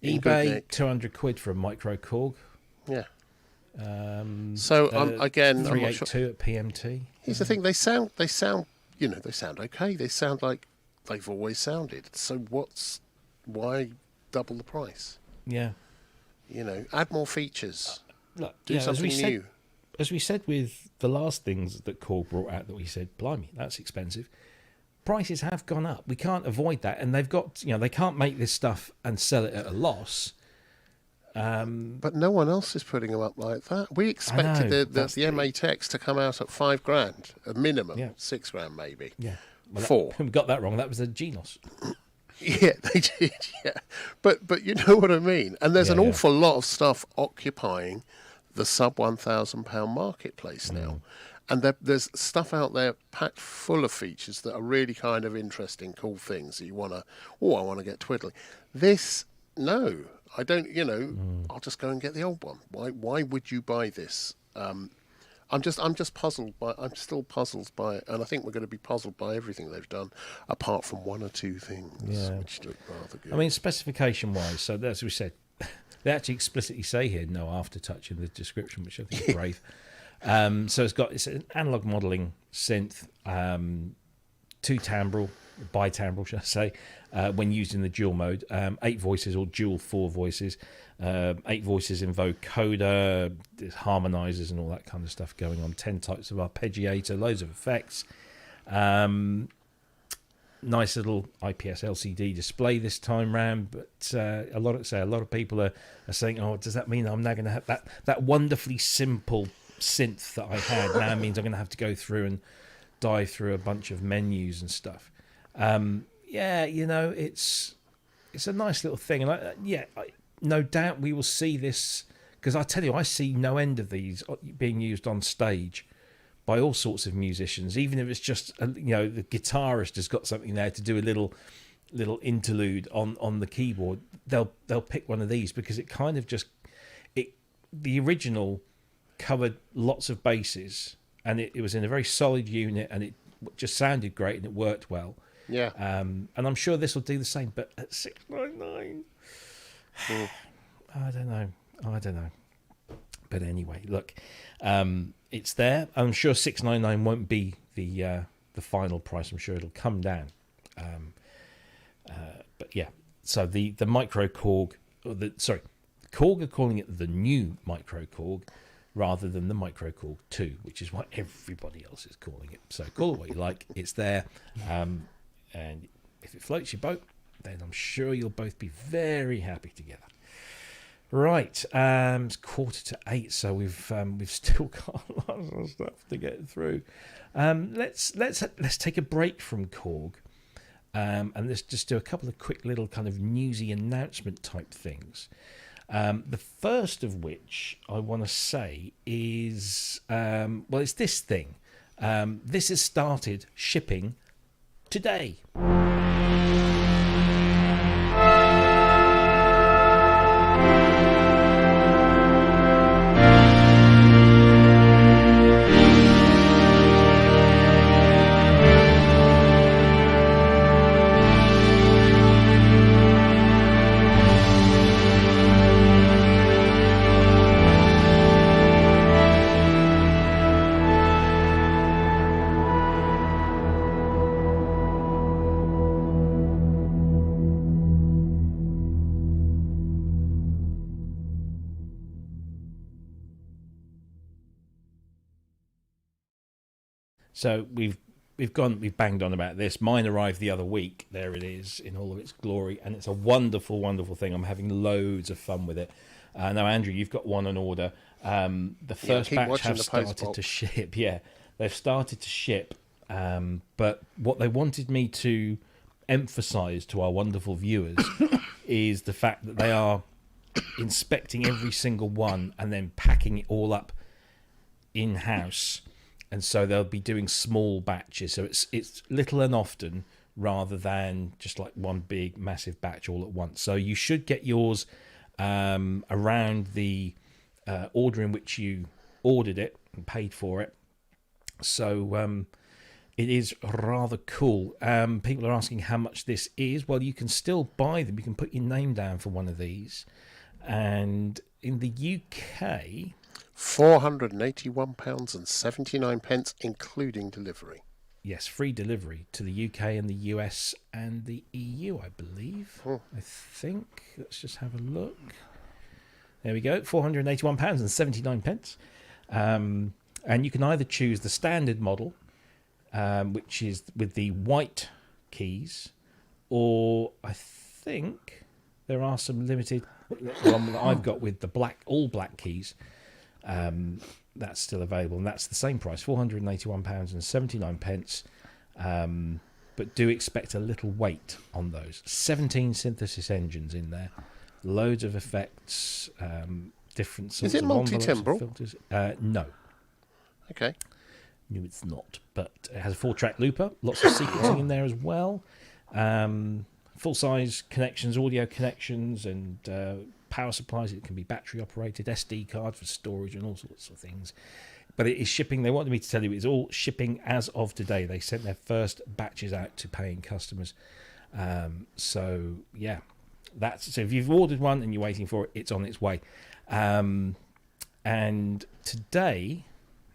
eBay 200 quid for a microKorg. Yeah. So again, I'm not 382 sure. at PMT. Here's the thing: they sound, you know, they sound okay. They sound like they've always sounded. So why double the price? Yeah. You know, add more features. Look, Do something new. As we said with the last things that Korg brought out, that we said, blimey, that's expensive. Prices have gone up. We can't avoid that, and they've got, you know, they can't make this stuff and sell it at a loss. But no one else is putting them up like that. We expected the M8X to come out at $5,000, a minimum, $6,000 maybe. Yeah, well, $4,000. We got that wrong. That was a Genos. Yeah, they did. Yeah, but you know what I mean. And there's an awful lot of stuff occupying the sub £1,000 marketplace now, and there's stuff out there packed full of features that are really kind of interesting, cool things that you want to. Oh, I want to get twiddling. This, no, I don't. You know, I'll just go and get the old one. Why would you buy this? I'm just puzzled by. I'm still puzzled by, and I think we're going to be puzzled by everything they've done, apart from one or two things which look rather good. I mean, specification-wise, so as we said, they actually explicitly say here no aftertouch in the description, which I think is brave. So it's an analog modelling synth, two timbral, bitimbral, should I say, when used in the dual mode. 8 voices or dual 4 voices. 8 voices in vocoder, there's harmonizers and all that kind of stuff going on. 10 types of arpeggiator, loads of effects. Nice little IPS LCD display this time round, but a lot of people are saying, "Oh, does that mean I'm now going to have that wonderfully simple synth that I had now means I'm going to have to go through and dive through a bunch of menus and stuff?" Yeah, you know, it's a nice little thing, and no doubt we will see this, because I tell you, I see no end of these being used on stage by all sorts of musicians, even if it's just, you know, the guitarist has got something there to do a little interlude on the keyboard. They'll pick one of these because it kind of the original covered lots of bases, and it was in a very solid unit, and it just sounded great and it worked well. Yeah. And I'm sure this will do the same, but at $699, I don't know. But anyway, look, it's there. I'm sure $699 won't be the final price. I'm sure it'll come down. But yeah, so the microKorg, Korg are calling it the new microKorg rather than the microKorg 2, which is what everybody else is calling it. So call it what you like. It's there. And if it floats your boat, then I'm sure you'll both be very happy together. Right, it's 7:45, so we've still got a lot of stuff to get through. Let's take a break from Korg, and let's just do a couple of quick little kind of newsy announcement type things. The first of which I want to say is, it's this thing. This has started shipping today. So we've banged on about this. Mine arrived the other week. There it is in all of its glory, and it's a wonderful, wonderful thing. I'm having loads of fun with it. Now, Andrew, you've got one on order. The first batch have started to ship. Yeah, they've started to ship. But what they wanted me to emphasise to our wonderful viewers is the fact that they are inspecting every single one and then packing it all up in-house. And so they'll be doing small batches. So it's little and often rather than just like one big massive batch all at once. So you should get yours around the order in which you ordered it and paid for it. So it is rather cool. People are asking how much this is. Well, you can still buy them. You can put your name down for one of these. And in the UK... £481.79, including delivery. Yes, free delivery to the UK and the US and the EU, I believe. I think. Let's just have a look. There we go, £481.79. And you can either choose the standard model, which is with the white keys, or I think there are some limited. The one that I've got with the all black keys. That's still available, and that's the same price, £481.79. But do expect a little weight on those. 17 synthesis engines in there, loads of effects, different sorts of envelopes. Is it multi-timbral? Filters. No. Okay. No, it's not. But it has a 4-track looper, lots of sequencing in there as well. Full-size connections, audio connections, and power supplies. It can be battery operated, SD card for storage and all sorts of things. But it is shipping. They wanted me to tell you it's all shipping as of today. They sent their first batches out to paying customers. So yeah, so if you've ordered one and you're waiting for it, it's on its way. And today,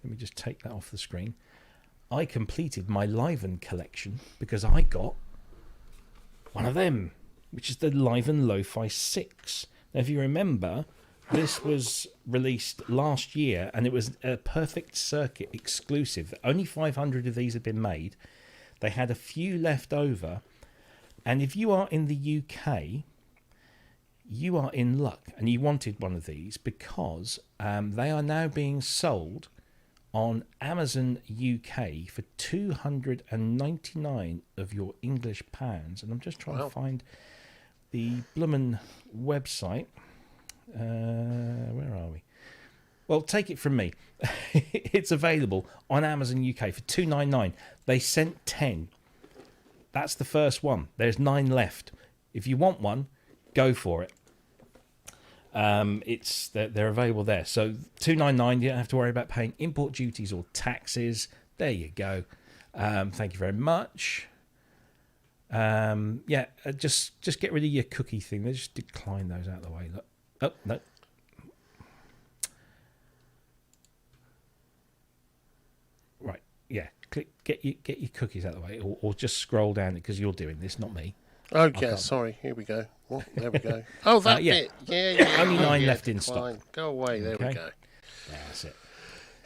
let me just take that off the screen. I completed my Liven collection because I got one of them, which is the Liven Lo-Fi 6. Now, if you remember, this was released last year, and it was a Perfect Circuit exclusive. Only 500 of these had been made. They had a few left over, and if you are in the UK, you are in luck, and you wanted one of these because they are now being sold on Amazon UK for 299 of your English pounds. And I'm just trying to find the bloomin' website. Where are we? Well, take it from me. It's available on Amazon UK for $299. They sent 10. That's the first one. There's 9 left. If you want one, go for it. They're available there. So $299. You don't have to worry about paying import duties or taxes. There you go. Thank you very much. Just get rid of your cookie thing. They just decline those out of the way. Look. Oh no. Right. Yeah. Click. Get your cookies out of the way, or just scroll down it because you're doing this, not me. Oh yeah. Sorry. Here we go. Well, there we go. Oh, that bit. Yeah. Only 9 left in stock. Go away. There we go. That's it.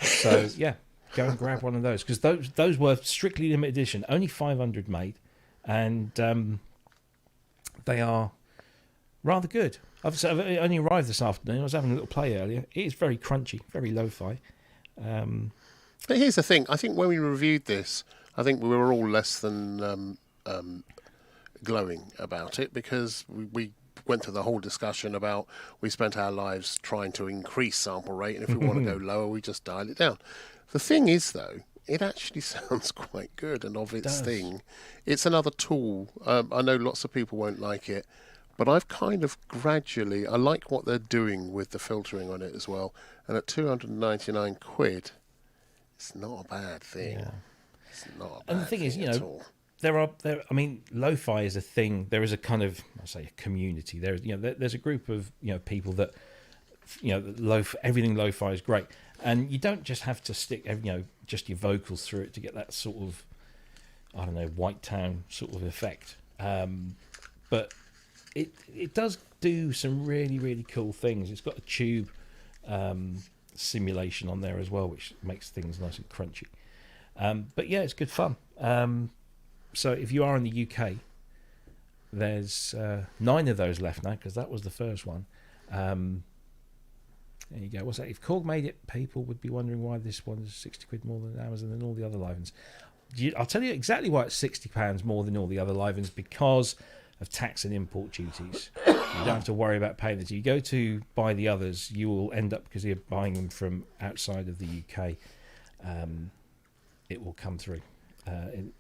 So yeah, go and grab one of those because those were strictly limited edition. Only 500 made. And they are rather good. I've only arrived this afternoon. I was having a little play earlier. It is very crunchy, very lo-fi. But here's the thing. I think when we reviewed this, I think we were all less than glowing about it, because we went through the whole discussion about we spent our lives trying to increase sample rate, and if we want to go lower, we just dial it down. The thing is, though, it actually sounds quite good, and of its thing, it's another tool. I know lots of people won't like it, but I've kind of gradually, I like what they're doing with the filtering on it as well, and at 299 quid, it's not a bad thing. Yeah. It's not a bad And the thing is, at all. I mean, lo-fi is a thing. There is a kind of, I say, a community. There's a group of people that, everything lo-fi is great, and you don't just have to stick, just your vocals through it to get that sort of, I don't know, White Town sort of effect. But it does do some really, really cool things. It's got a tube simulation on there as well, which makes things nice and crunchy. But yeah, it's good fun. So if you are in the UK, there's 9 of those left now, because that was the first one. There you go. What's that? If Korg made it, people would be wondering why this one is 60 quid more than Amazon and all the other live ones. I'll tell you exactly why it's £60 more than all the other live ones, because of tax and import duties. You don't have to worry about paying it. You go to buy the others, you will end up, because you're buying them from outside of the UK, it will come through.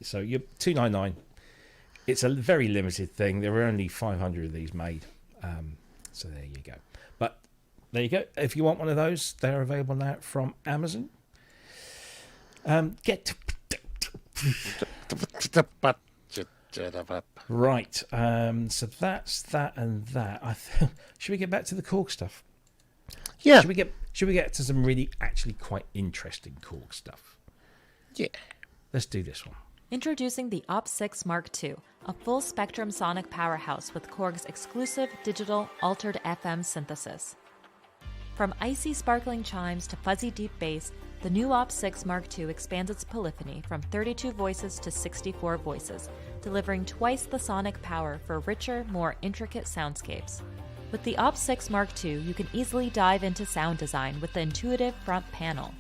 So you're $299. It's a very limited thing. There were only 500 of these made. So there you go. But there you go. If you want one of those, they're available now from Amazon. Right. So that's that and that. Should we get back to the Korg stuff? Yeah. Should we get to some really actually quite interesting Korg stuff? Yeah. Let's do this one. Introducing the opsix Mark II, a full-spectrum sonic powerhouse with Korg's exclusive digital altered FM synthesis. From icy sparkling chimes to fuzzy deep bass, the new opsix Mark II expands its polyphony from 32 voices to 64 voices, delivering twice the sonic power for richer, more intricate soundscapes. With the opsix Mark II, you can easily dive into sound design with the intuitive front panel.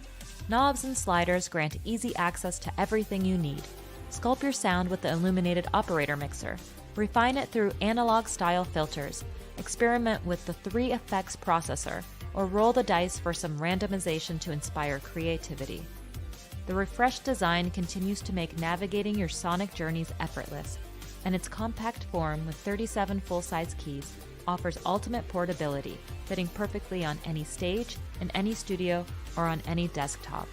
Knobs and sliders grant easy access to everything you need. Sculpt your sound with the illuminated operator mixer. Refine it through analog-style filters. Experiment with the 3 effects processor, or roll the dice for some randomization to inspire creativity. The refreshed design continues to make navigating your sonic journeys effortless, and its compact form with 37 full-size keys offers ultimate portability, fitting perfectly on any stage, in any studio, or on any desktop.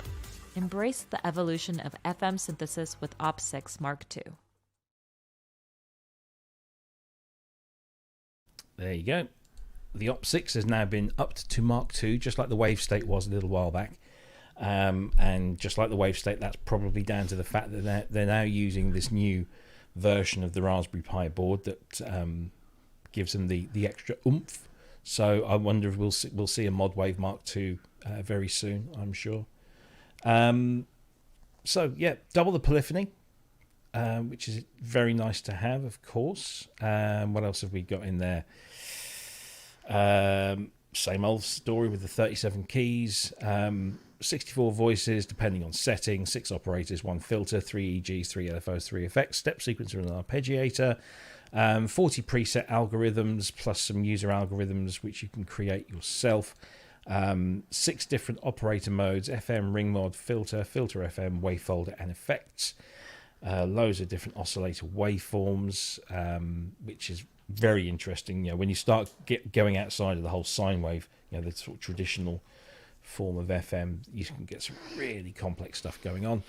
Embrace the evolution of FM synthesis with opsix Mark II. There you go. The opsix has now been upped to Mark II, just like the Wave State was a little while back. And just like the Wave State, that's probably down to the fact that they're now using this new version of the Raspberry Pi board that gives them the extra oomph. So I wonder if we'll see a ModWave Mark II very soon, I'm sure. So yeah, double the polyphony, which is very nice to have, of course. What else have we got in there? Same old story with the 37 keys, 64 voices depending on setting, 6 operators, 1 filter, 3 EGs, 3 LFOs, 3 effects, step sequencer and an arpeggiator, 40 preset algorithms plus some user algorithms which you can create yourself, 6 different operator modes, FM, ring mod, filter FM, wavefolder and effects, loads of different oscillator waveforms, which is very interesting. When you start going outside of the whole sine wave, the sort of traditional form of FM, you can get some really complex stuff going on.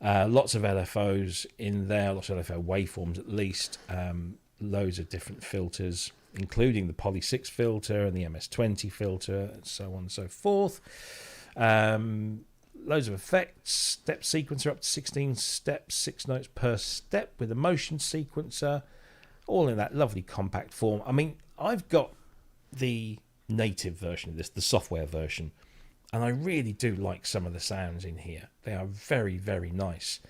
Lots of LFOs in there, lots of LFO waveforms at least, loads of different filters, including the Poly 6 filter and the MS-20 filter, and so on and so forth. Loads of effects, step sequencer up to 16 steps, 6 notes per step with a motion sequencer, all in that lovely compact form. I mean, I've got the native version of this, the software version, and I really do like some of the sounds in here. They are very, very nice.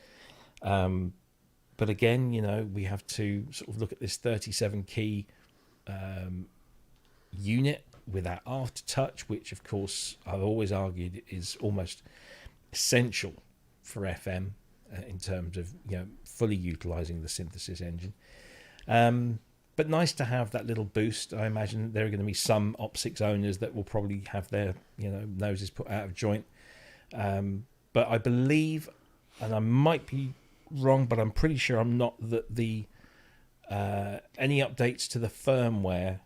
But again, we have to sort of look at this 37 key unit with that aftertouch, which of course I've always argued is almost essential for FM in terms of fully utilizing the synthesis engine. But nice to have that little boost. I imagine there are going to be some opsix owners that will probably have their noses put out of joint. But I believe, and I might be wrong, but I'm pretty sure I'm not, that the any updates to the firmware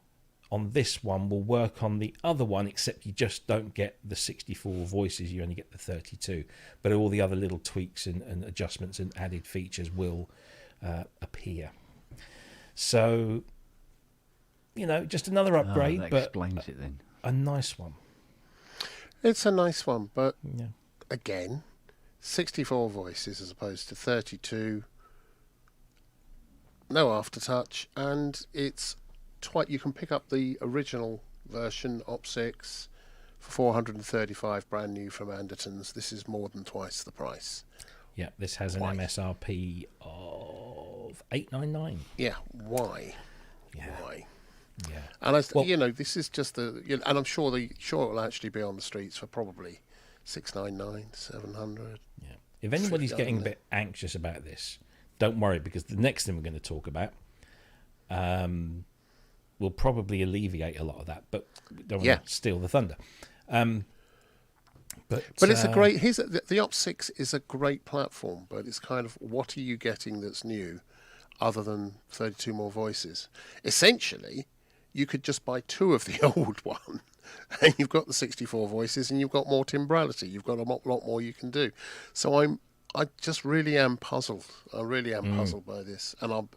on this one will work on the other one, except you just don't get the 64 voices, you only get the 32. But all the other little tweaks and adjustments and added features will appear. So, just another upgrade, that but explains it then. a nice one. It's a nice one, but Yeah. again, 64 voices as opposed to 32, no aftertouch, and it's you can pick up the original version opsix for 435 brand new from Anderton's. This is more than twice the price. Yeah, this has an MSRP of $899. Yeah, why? Yeah. Why? Yeah. And this is just and I'm sure it will actually be on the streets for probably $699, $700. Yeah. If anybody's getting a bit anxious about this, don't worry, because the next thing we're going to talk about will probably alleviate a lot of that, but we don't want to steal the thunder. But it's a great. The opsix is a great platform, but it's kind of, what are you getting that's new, other than 32 more voices? Essentially, you could just buy 2 of the old one, and you've got the 64 voices, and you've got more timbrality. You've got a lot more you can do. So I just really am puzzled. I really am puzzled by this, and I'll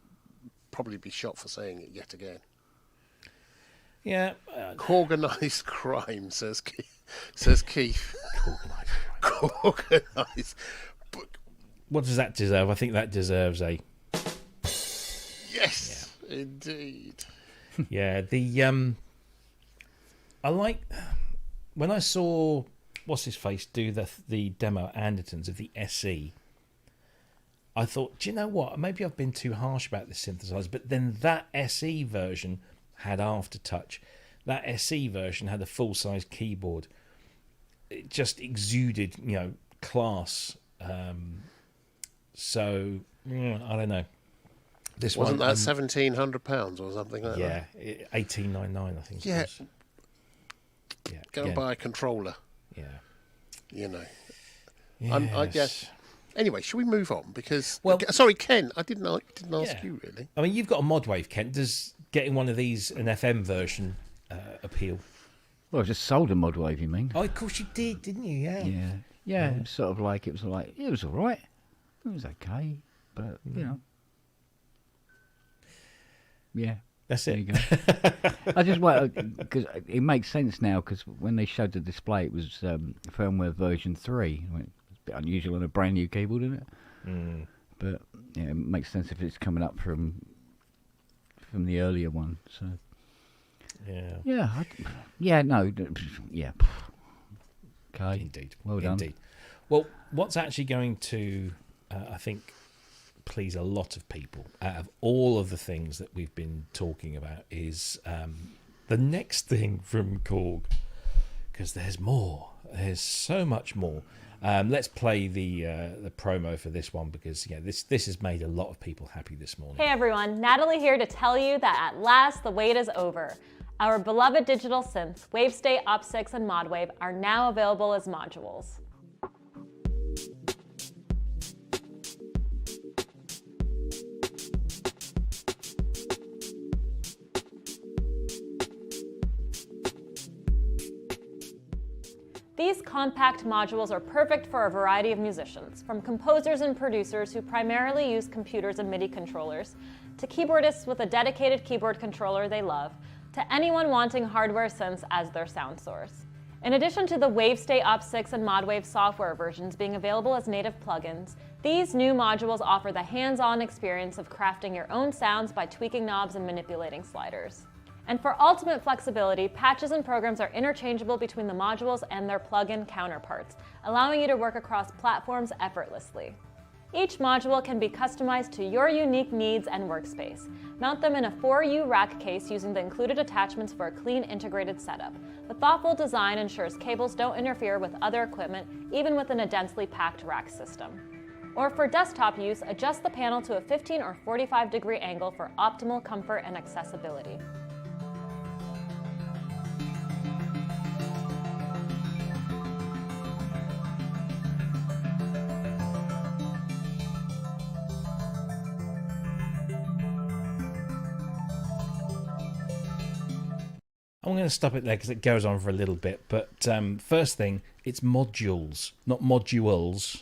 probably be shot for saying it yet again. Yeah. Organised crime, says Keith. Organised. What does that deserve? I think that deserves a... Yes, indeed. Yeah, I like... When I saw what's-his-face do the demo at Anderton's of the SE, I thought, do you know what? Maybe I've been too harsh about this synthesizer, but then that SE version had aftertouch. That SE version had a full-size keyboard. It just exuded, class. So I don't know. This wasn't that £1,700 or something like that? Yeah, $18.99 I think. Yeah. It was. Yeah. Go and buy a controller. Yeah. Yes. Anyway, shall we move on? Because sorry, Ken, I didn't ask you really. I mean, you've got a Modwave, Ken. Does getting one of these, an FM version, appeal? Well, I just sold a Modwave, you mean? Oh, of course you did, didn't you? Yeah. Yeah. It was sort of like, it was all right. It was okay, but yeah. That's there it. You go. I just wait, because it makes sense now, because when they showed the display, it was firmware version 3. It's a bit unusual on a brand new keyboard, isn't it? But it makes sense if it's coming up from the earlier one. So okay. Indeed. Well done. Indeed. Well, what's actually going to, I think, please a lot of people out of all of the things that we've been talking about is the next thing from Korg, because there's more. There's so much more. Let's play the promo for this one, because this has made a lot of people happy this morning. Hey everyone, Natalie here to tell you that at last the wait is over. Our beloved digital synths, WaveState, opsix, and ModWave are now available as modules. These compact modules are perfect for a variety of musicians, from composers and producers who primarily use computers and MIDI controllers, to keyboardists with a dedicated keyboard controller they love, to anyone wanting hardware synths as their sound source. In addition to the WaveState, opsix, and ModWave software versions being available as native plugins, these new modules offer the hands-on experience of crafting your own sounds by tweaking knobs and manipulating sliders. And for ultimate flexibility, patches and programs are interchangeable between the modules and their plugin counterparts, allowing you to work across platforms effortlessly. Each module can be customized to your unique needs and workspace. Mount them in a 4U rack case using the included attachments for a clean integrated setup. The thoughtful design ensures cables don't interfere with other equipment, even within a densely packed rack system. Or for desktop use, adjust the panel to a 15 or 45 degree angle for optimal comfort and accessibility. I'm going to stop it there because it goes on for a little bit. But first thing, it's modules, not modules.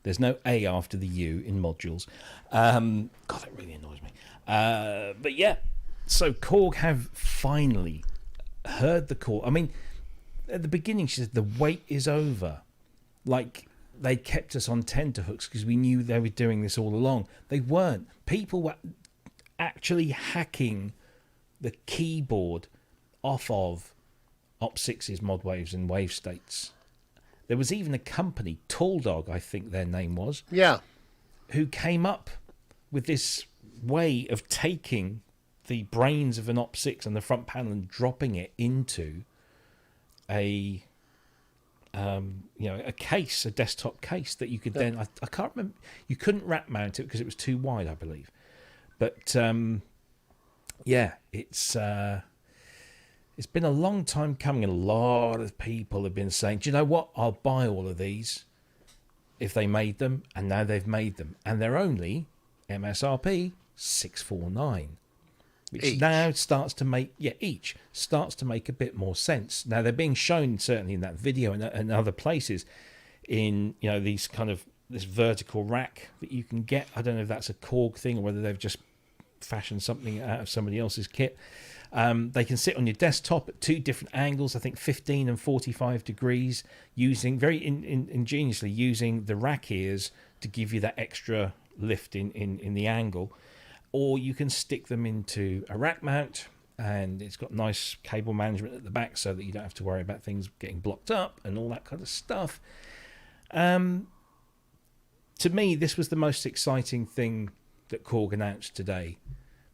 There's no A after the U in modules. God, that really annoys me. But yeah, so Korg have finally heard the call. I mean, at the beginning, she said the wait is over. Like, they kept us on tenterhooks because we knew they were doing this all along. They weren't. People were actually hacking the keyboard off of opsix's mod waves and wave states. There was even a company, Tall Dog, I think their name was, who came up with this way of taking the brains of an opsix and the front panel and dropping it into a case, a desktop case that you could then, I can't remember, you couldn't rack mount it because it was too wide, I believe. But it's been a long time coming, and a lot of people have been saying, do you know what, I'll buy all of these if they made them, and now they've made them. And they're only MSRP $649, which each now starts to make, each starts to make a bit more sense. Now, they're being shown, certainly in that video and other places, in, these kind of, this vertical rack that you can get. I don't know if that's a Korg thing or whether they've just fashioned something out of somebody else's kit. They can sit on your desktop at two different angles, I think 15 and 45 degrees, using very ingeniously using the rack ears to give you that extra lift in the angle. Or you can stick them into a rack mount, and it's got nice cable management at the back so that you don't have to worry about things getting blocked up and all that kind of stuff. To me, this was the most exciting thing that Korg announced today,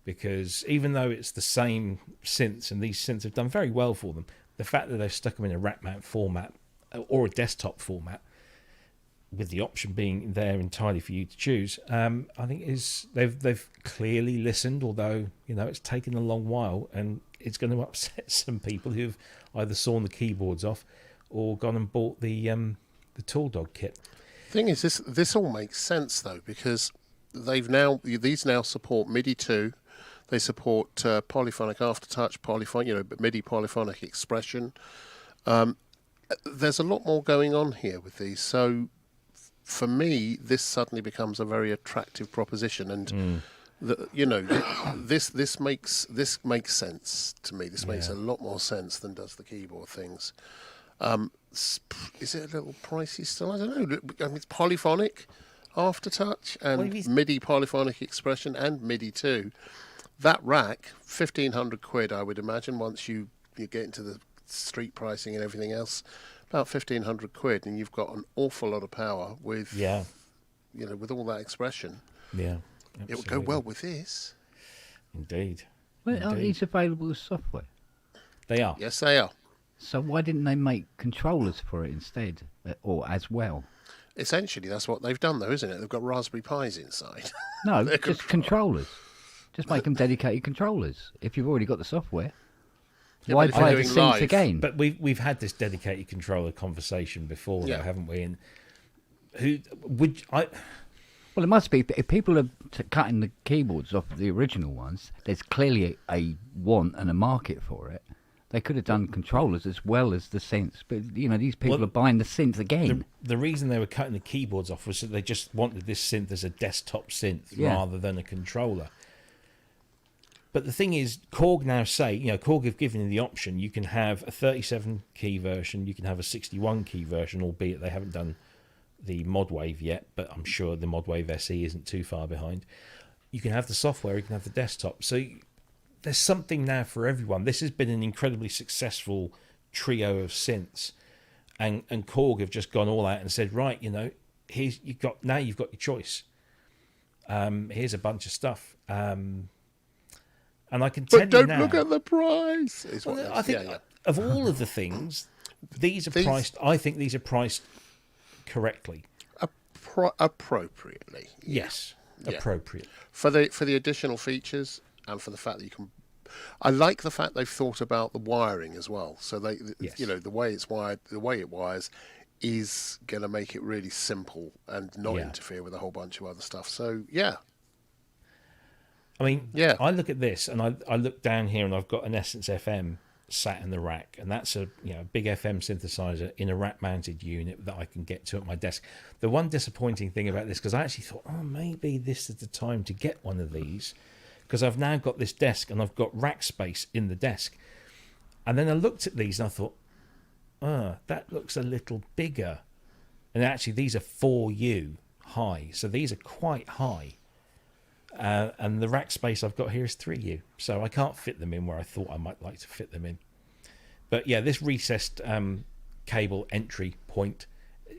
because even though it's the same synths, and these synths have done very well for them, the fact that they've stuck them in a rack mount format or a desktop format, with the option being there entirely for you to choose, I think they've clearly listened, although it's taken a long while, and it's going to upset some people who've either sawn the keyboards off or gone and bought the Tall Dog kit. Thing is, this all makes sense though, because these now support MIDI 2. They support polyphonic aftertouch, MIDI polyphonic expression. There's a lot more going on here with these. So for me, this suddenly becomes a very attractive proposition, and this makes sense to me. This makes a lot more sense than does the keyboard things. Is it a little pricey still? I don't know. I mean, it's polyphonic aftertouch and MIDI polyphonic expression and MIDI 2. That rack, 1,500 quid, I would imagine, once you get into the street pricing and everything else, about 1,500 quid, and you've got an awful lot of power with, with all that expression. Yeah, absolutely. It would go well with this. Indeed. Well, are these available as software? They are. Yes, they are. So why didn't they make controllers for it instead, or as well? Essentially, that's what they've done, though, isn't it? They've got Raspberry Pis inside. No, just controllers. Just make them dedicated controllers. If you've already got the software, why buy the synth again? But we've had this dedicated controller conversation before, though, haven't we? And who would I? Well, it must be. If people are cutting the keyboards off the original ones, there's clearly a want and a market for it. They could have done controllers as well as the synths, but these people are buying the synth again. The reason they were cutting the keyboards off was that they just wanted this synth as a desktop synth rather than a controller. But the thing is, Korg now say, Korg have given you the option. You can have a 37 key version, you can have a 61 key version, albeit they haven't done the mod wave yet, but I'm sure the mod wave SE isn't too far behind. You can have the software, you can have the desktop. So there's something now for everyone. This has been an incredibly successful trio of synths, and Korg have just gone all out and said, right, you've got your choice. Here's a bunch of stuff. And I can tell But don't you now, look at the price. Is what I think of all of the things, these are priced. I think these are priced correctly. Appropriately. Yes, Yeah. appropriate. For the additional features and for the fact that you can. I like the fact they've thought about the wiring as well. So Yes. the way it's wired, the way it wires, is going to make it really simple and not interfere with a whole bunch of other stuff. So yeah. I mean, Yeah. I look at this and I look down here and I've got an Essence FM sat in the rack, and that's a big FM synthesizer in a rack-mounted unit that I can get to at my desk. The one disappointing thing about this, because I actually thought, maybe this is the time to get one of these, because I've now got this desk and I've got rack space in the desk. And then I looked at these and I thought, that looks a little bigger. And actually, these are 4U high, so these are quite high. And the rack space I've got here is 3U, so I can't fit them in where I thought I might like to fit them in. But yeah, this recessed cable entry point,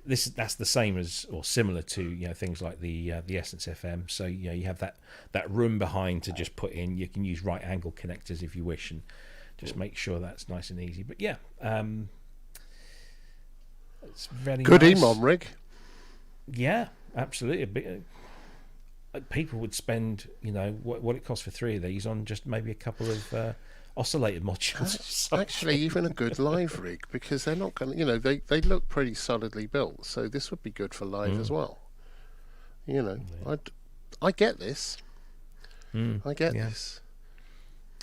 that's the same as or similar to things like the Essence FM. So you have that room behind to just put in. You can use right angle connectors if you wish, and just make sure that's nice and easy. But yeah, it's very Good nice. EMOM rig. Yeah, absolutely. People would spend, what it costs for 3 of these on just maybe a couple of oscillator modules. Actually, even a good live rig, because they're not going to, they look pretty solidly built. So this would be good for live as well. I get this. I get this.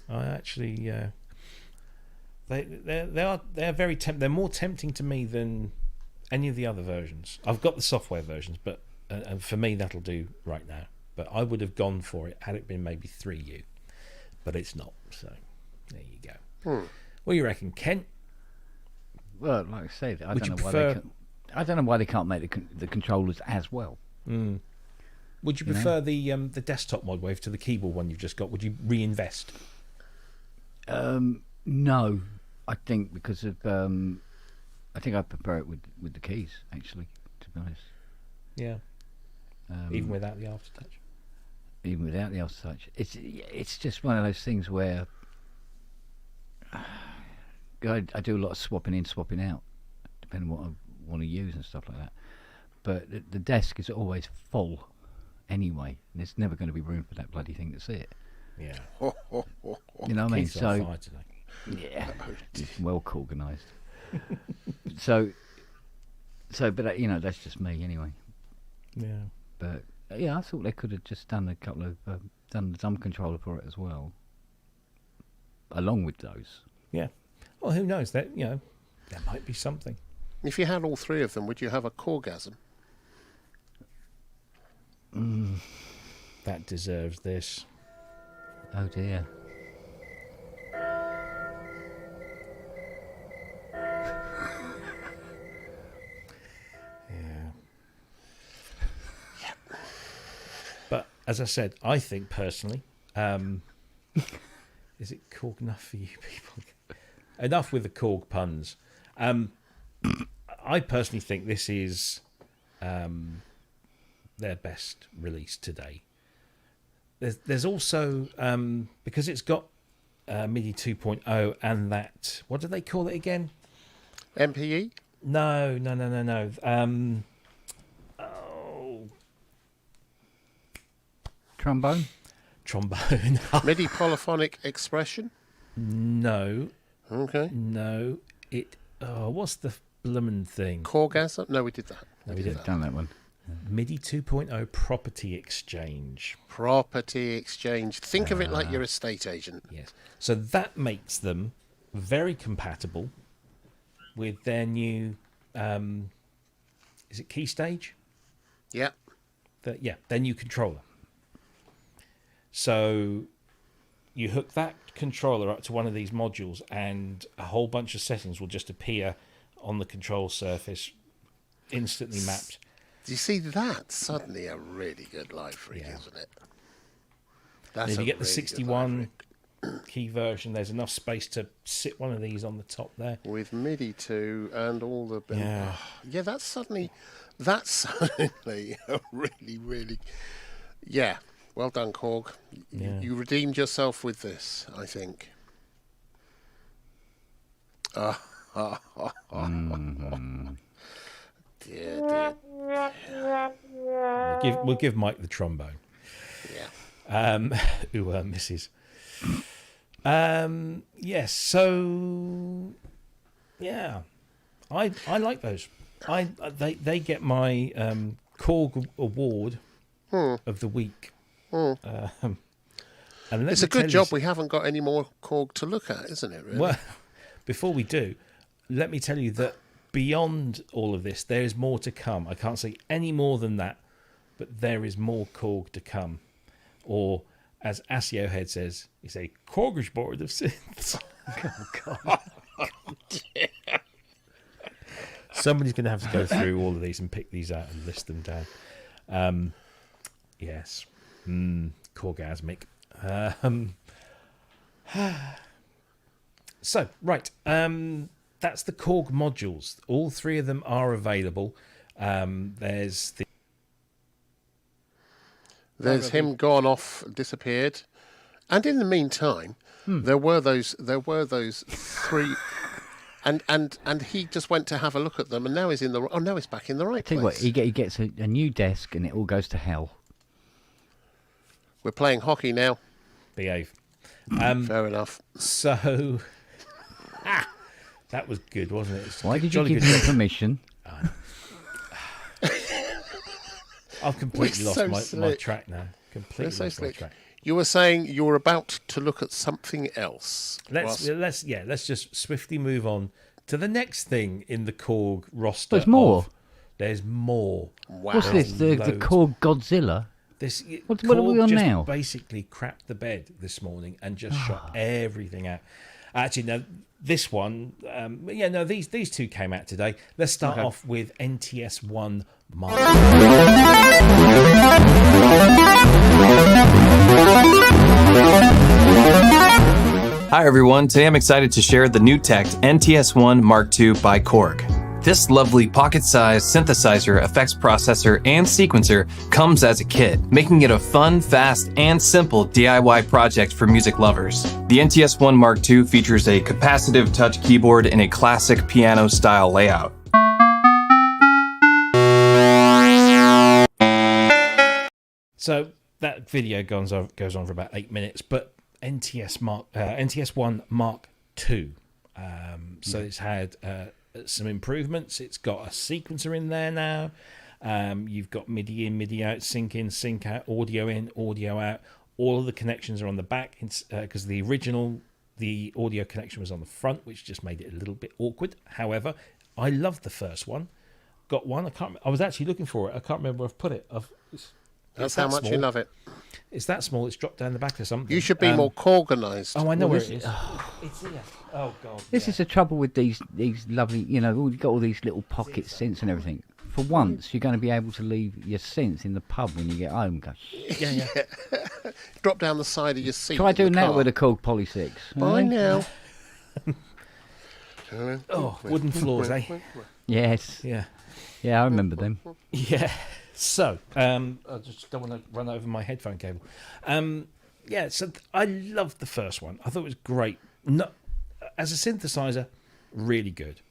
I actually, they're very they're more tempting to me than any of the other versions. I've got the software versions, but and for me that'll do right now. But I would have gone for it had it been maybe 3U, but it's not. So there you go. What do you reckon, Kent? Well, like I said, I Would don't you know prefer- I don't know why they can't make the controllers as well. Would you prefer the desktop mod wave to the keyboard one you've just got? Would you reinvest? No, I think because of I think I prefer it with the keys, actually, to be honest. Yeah. Even without the aftertouch. Even without the aftertouch, it's just one of those things where I do a lot of swapping in, swapping out, depending on what I want to use and stuff like that. But the desk is always full anyway, and there's never going to be room for that bloody thing to sit. Yeah. You know what I mean? Keith's on So fire today. yeah, it's well organised. so, but that's just me anyway. Yeah. But yeah, I thought they could have just done a couple of done the drum controller for it as well, along with those. Yeah. Well, who knows? That there might be something. If you had all 3 of them, would you have a Korgasm? That deserves this. Oh dear. Yeah. But as I said, I think personally, is it Korg enough for you people? Enough with the Korg puns. I personally think this is their best release today. There's also because it's got MIDI 2.0 and that, what do they call it again? MPE? No. Trombone. MIDI polyphonic expression? No. Okay. No. What's the bloomin' thing? Korgasm? No, we did that. No, we didn't. Done that one. MIDI 2.0 property exchange. Property exchange. Think of it like your estate agent. Yes. So that makes them very compatible with their new, is it Key Stage? Yeah. Their new controller. So you hook that controller up to one of these modules and a whole bunch of settings will just appear on the control surface, instantly mapped. Do you see that? Suddenly a really good live rig, isn't it? That's If you a get the really good 61 live key version, there's enough space to sit one of these on the top there. rig. With MIDI 2 and all the... Yeah. Yeah, that's suddenly a really, really... Yeah, well done, Korg. Yeah. You redeemed yourself with this, I think. Dear. We'll give Mike the trombone. Yeah. Who misses. Yes. So yeah, I like those. They get my Korg award of the week. And It's a good job we haven't got any more Korg to look at, isn't it, really? Well, before we do, let me tell you that beyond all of this, there is more to come. I can't say any more than that, but there is more Korg to come. Or, as Asio Head says, it's a Korgish board of synths. Oh, God. Somebody's going to have to go through all of these and pick these out and list them down. Yes. Korgasmic. So, right. That's the Korg modules. All three of them are available. There's him gone off, disappeared, and in the meantime, there were those three, and he just went to have a look at them, and now he's now he's back in the right Tell you place. what, he gets a new desk, and it all goes to hell. We're playing hockey now. Behave. Fair enough. So, that was good, wasn't it? It's Why good, did you jolly give good. him permission? I've completely We're lost so my slick. track now. Completely We're so lost my slick. track. You were saying you were about to look at something else. Let's just swiftly move on to the next thing in the Korg roster. There's more. There's more. Wow. What's this? The Loads. Korg Godzilla? This What are we Korg on just now? basically crapped the bed this morning and just shot everything out. Actually, no, this one, these two came out today. Let's start off with NTS1 Mark. Hi everyone, today I'm excited to share the new tech NTS1 Mark II by Korg. This lovely pocket-sized synthesizer, effects processor, and sequencer comes as a kit, making it a fun, fast, and simple DIY project for music lovers. The NTS1 Mark II features a capacitive touch keyboard in a classic piano-style layout. So that video goes on for about 8 minutes, but NTS1 Mark II. So it's had some improvements. It's got a sequencer in there now. You've got MIDI in, MIDI out, sync in, sync out, audio in, audio out. All of the connections are on the back because the audio connection was on the front, which just made it a little bit awkward. However, I loved the first one. Got one. I was actually looking for it. I can't remember where I've put it. That's how much you love it. It's that small. It's dropped down the back of something. You should be more organised. Oh, I know Well, where it is. It's here. Oh God. This is the trouble with these lovely, you've got all these little pocket synths and everything. For once, you're going to be able to leave your synth in the pub when you get home. Go, Yeah. Drop down the side of your seat. try in doing the that car. with a Korg Poly 6. Bye now. Oh, wooden floors, eh? Yes. Yeah. Yeah, I remember them. Yeah. So, I just don't want to run over my headphone cable. So I loved the first one. I thought it was great. Not as a synthesizer, really good.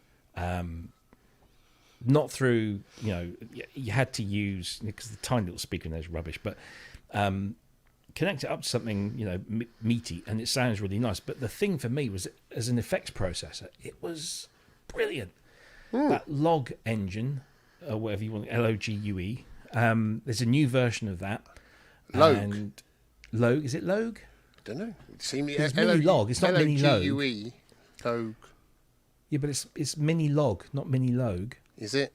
Not through, you had to use, because the tiny little speaker in there is rubbish, but connect it up to something, meaty, and it sounds really nice. But the thing for me was, as an effects processor, it was brilliant. That log engine, or whatever you want, LOGUE, there's a new version of that. Logue. And Logue, is it Logue? I don't know. See me. It's mini log, it's not mini logue. LOGUE. Logue. Yeah, but it's mini log, not mini Logue. Is it?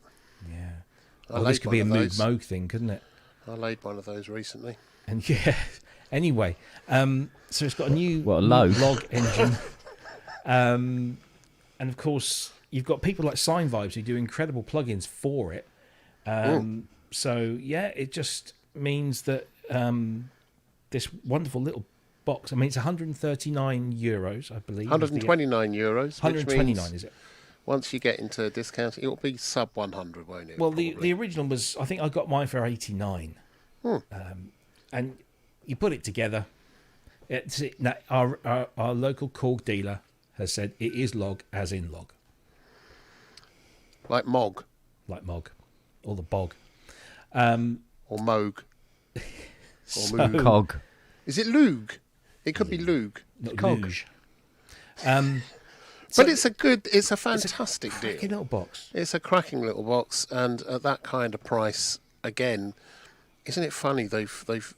Yeah. I This laid could be a one of Moog those. Moog thing, couldn't it? I laid one of those recently. And yeah. Anyway, so it's got a new What, a Logue? log engine. And of course, you've got people like Sine Vibes who do incredible plugins for it. So yeah, it just means that this wonderful little box. I mean, it's 139 euros, I believe. 129 euros. 129, which means is it? once you get into discount, it'll be sub 100, won't it? Well, the probably? original was, I think I got mine for 89. And and you put it together. Now, our local Korg dealer has said it is log as in log. Like Mog. Like Mog. Or the bog. Or Moog. Or So- Moog. Cog. Is it Loog? It could be Loog. Not Cog. luge. But it's a fantastic Cracking deal. little box. It's a cracking little box, and at that kind of price, again, isn't it funny? They've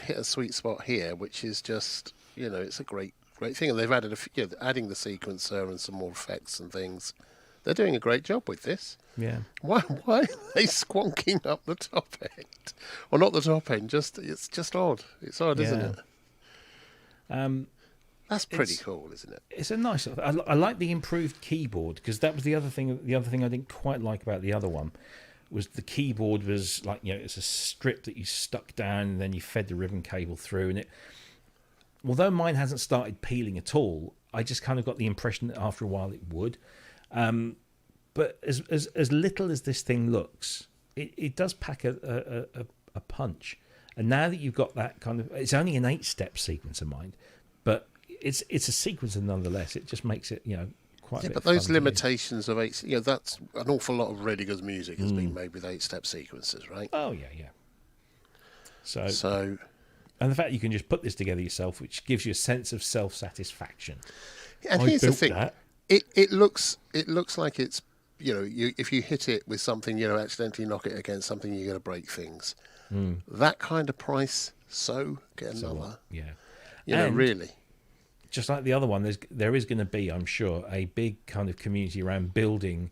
hit a sweet spot here, which is just, it's a great thing. And they've added adding the sequencer and some more effects and things. They're doing a great job with this. Yeah. Why are they squonking up the top end? Well, not the top end. It's just odd. It's odd, isn't Yeah. it? That's pretty It's- cool, isn't it? It's a nice. I like the improved keyboard, because that was the other thing. The other thing I didn't quite like about the other one was the keyboard was like, it's a strip that you stuck down and then you fed the ribbon cable through, and it. Although mine hasn't started peeling at all, I just kind of got the impression that after a while it would. But as little as this thing looks, it does pack a punch. And now that you've got that kind of, it's only an 8-step sequencer, mind, but it's a sequencer nonetheless. It just makes it, quite. Yeah, a bit but of those fun to use. limitations of that's an awful lot of really good music has been made with 8-step sequences, right? Oh yeah. So So, and the fact you can just put this together yourself, which gives you a sense of self-satisfaction. and I here's the built thing: that. it looks like it's if you hit it with something, accidentally knock it against something, you're going to break things. That kind of price, so get So another. what? Yeah. And Really. just like the other one, there is going to be, I'm sure, a big kind of community around building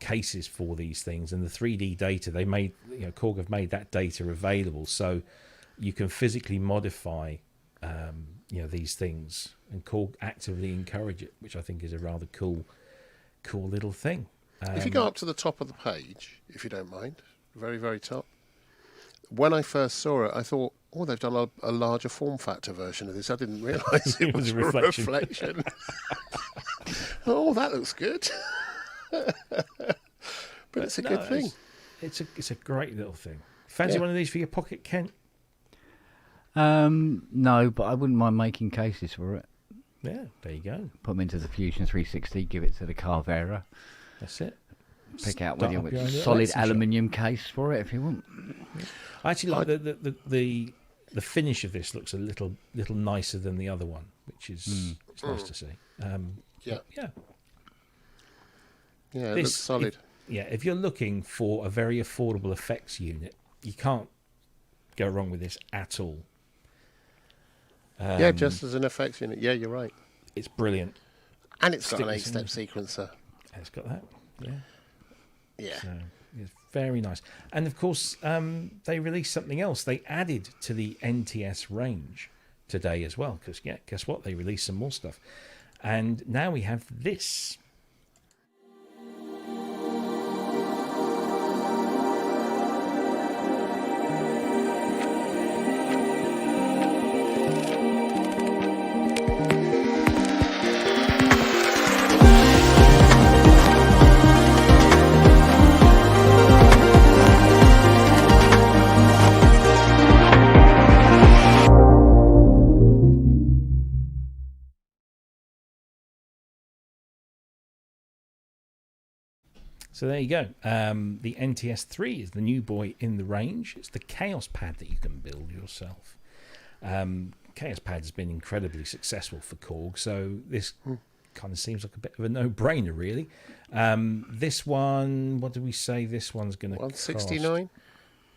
cases for these things, and the 3D data they made. Korg have made that data available, so you can physically modify, these things, and Korg actively encourage it, which I think is a rather cool little thing. If you go up to the top of the page, if you don't mind, very, very top. When I first saw it, I thought, oh, they've done a larger form factor version of this. I didn't realise it was a reflection. Oh, that looks good. But it's a good thing. It's a great little thing. Fancy Yeah. one of these for your pocket, Kent? No, but I wouldn't mind making cases for it. Yeah, there you go. Put them into the Fusion 360, give it to the Carvera. That's it. Pick out Start whether you up want your a own little solid Etsy shop. aluminium case for it if you want. I actually like the finish of this. Looks a little nicer than the other one, which is it's nice to see. Yeah. Yeah. Yeah, it This- looks solid. If you're looking for a very affordable effects unit, you can't go wrong with this at all. Yeah, just as an effects unit. Yeah, you're right. It's brilliant. And it's got Stick an this in 8-step sequencer. It's got that. Yeah. Yeah. So it's very nice. And of course, they released something else. They added to the NTS range today as well. Because guess what? They released some more stuff. And now we have this. So there you go. The NTS3 is the new boy in the range. It's the Kaoss pad that you can build yourself. Kaoss pad has been incredibly successful for Korg, so this kind of seems like a bit of a no-brainer, really. This one, what did we say? This one's going to cost 169?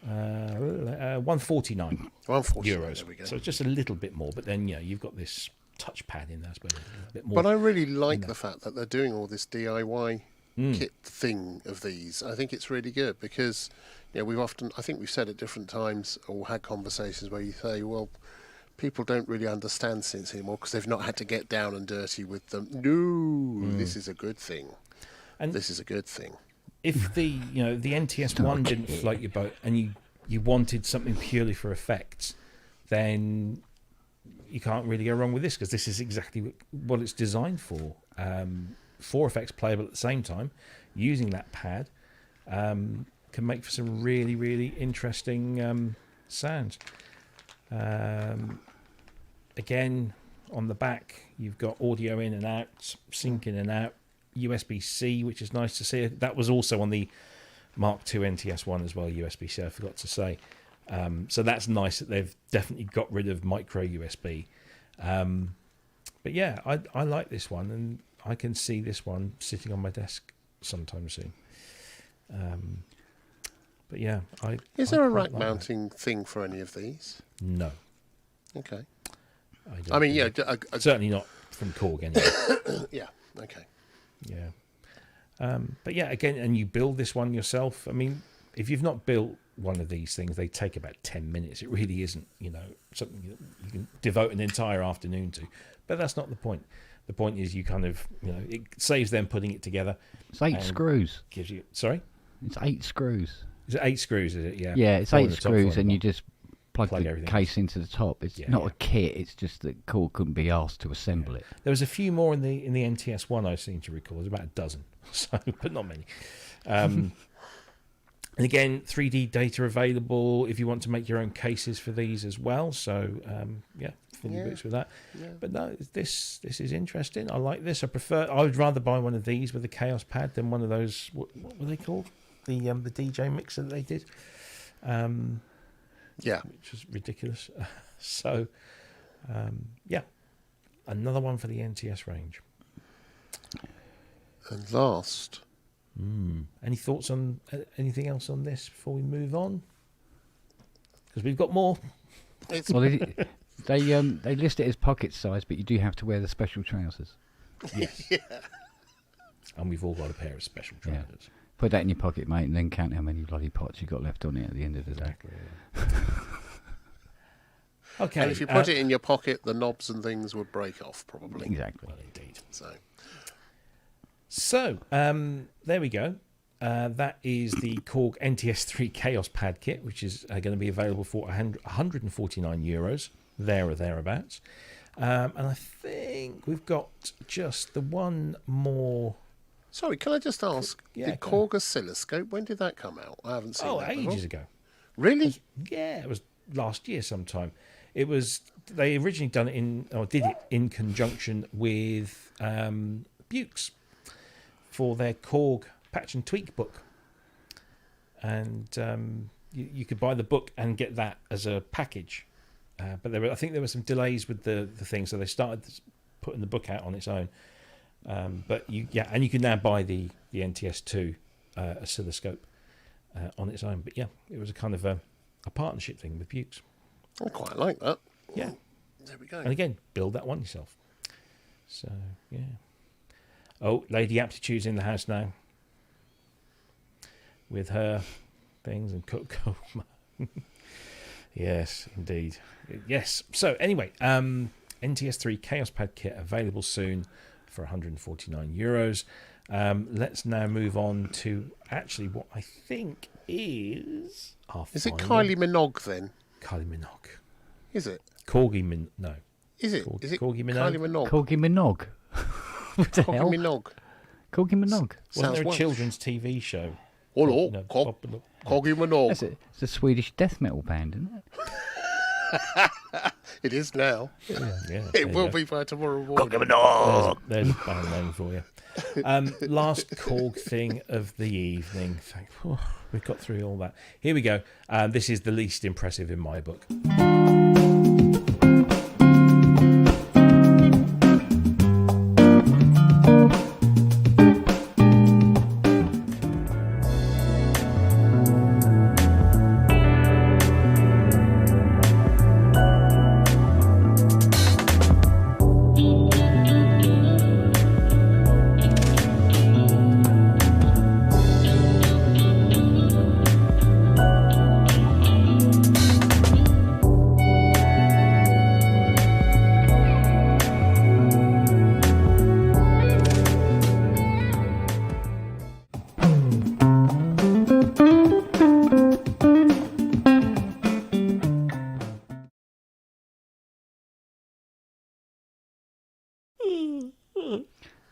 149 149. euros. There we go. So it's just a little bit more, but then you've got this touchpad in there, I suppose, a bit more. But I really like the fact that they're doing all this DIY kit thing of these. I think it's really good because, I think we've said at different times or had conversations where you say, well, people don't really understand synths anymore because they've not had to get down and dirty with them. No, this is a good thing. And This is a good thing. if the NTS1 didn't float your boat and you wanted something purely for effects, then you can't really go wrong with this because this is exactly what it's designed for. 4 effects playable at the same time, using that pad can make for some really, really interesting sounds. Again, on the back, you've got audio in and out, sync in and out, USB-C, which is nice to see. That was also on the Mark II NTS1 as well, USB-C, I forgot to say. So that's nice that they've definitely got rid of micro USB. But yeah, I like this one, and I can see this one sitting on my desk sometime soon. But yeah, Is there a quite rack like mounting thing for any of these? that. No. Okay. I I mean, yeah, certainly not from Korg anyway. yeah. Okay. Yeah. But yeah, again, and you build this one yourself. I mean, if you've not built one of these things, they take about 10 minutes. It really isn't, something that you can devote an entire afternoon to. But that's not the point. The point is you kind of, it saves them putting it together. It's 8 screws. Gives you, sorry? It's 8 screws. Is it 8 screws, is it? Yeah. Yeah, it's Four 8 in the top, screws, four in and the you bottom. just plug the everything case into the top. It's not a kit, it's just that Korg couldn't be asked to assemble it. There was a few more in the NTS one I seem to recall. There's about a dozen, so but not many. And again, 3D data available if you want to make your own cases for these as well. So fill your boots with that. Yeah. But no, this is interesting. I like this. I would rather buy one of these with a Kaoss pad than one of those. What were they called? The DJ mixer that they did. Which was ridiculous. So, another one for the NTS range. And last. Any thoughts on anything else on this before we move on? Because we've got more. Well, they list it as pocket size, but you do have to wear the special trousers. Yes. And we've all got a pair of special trousers. Yeah. Put that in your pocket, mate, and then count how many bloody pots you got left on it at the end of the day. Okay. And if you put it in your pocket, the knobs and things would break off, probably. Exactly. Well, indeed. So, there we go. That is the Korg NTS3 Kaoss pad kit, which is going to be available for €149, there or thereabouts. And I think we've got just the one more. Sorry, can I just ask, Yeah, the Korg oscilloscope, when did that come out? I haven't seen that ages before. ago. Really? Yeah, it was last year sometime. It was, they originally did it in conjunction with Bukes for their Korg patch and tweak book. And you could buy the book and get that as a package. But I think there were some delays with the thing, so they started putting the book out on its own. But you can now buy the NTS2 oscilloscope on its own. But yeah, it was a kind of a partnership thing with Bukes. I quite like that. Yeah. There we go. And again, build that one yourself. So, yeah. Oh, Lady Aptitude's in the house now. With her things and Coco. Yes, indeed. Yes. So, anyway, NTS3 Kaoss Pad Kit available soon for €149. Let's now move on to actually what I think is our Is it final- Kylie Minogue then? Kylie Minogue. Is it? No. Is it? Is it Corgi Minogue? Kylie Minogue? Corgi Minogue. What the hell? Corgi Minogue. Corgi Minogue. Wasn't Sounds there a Welsh. children's TV show? Hello, No, Corgi Minogue. That's it. It's a Swedish death metal band, isn't it? It is now. Yeah, It will be by tomorrow morning. There's a band name for you. Last Korg thing of the evening. We've got through all that. Here we go. This is the least impressive in my book.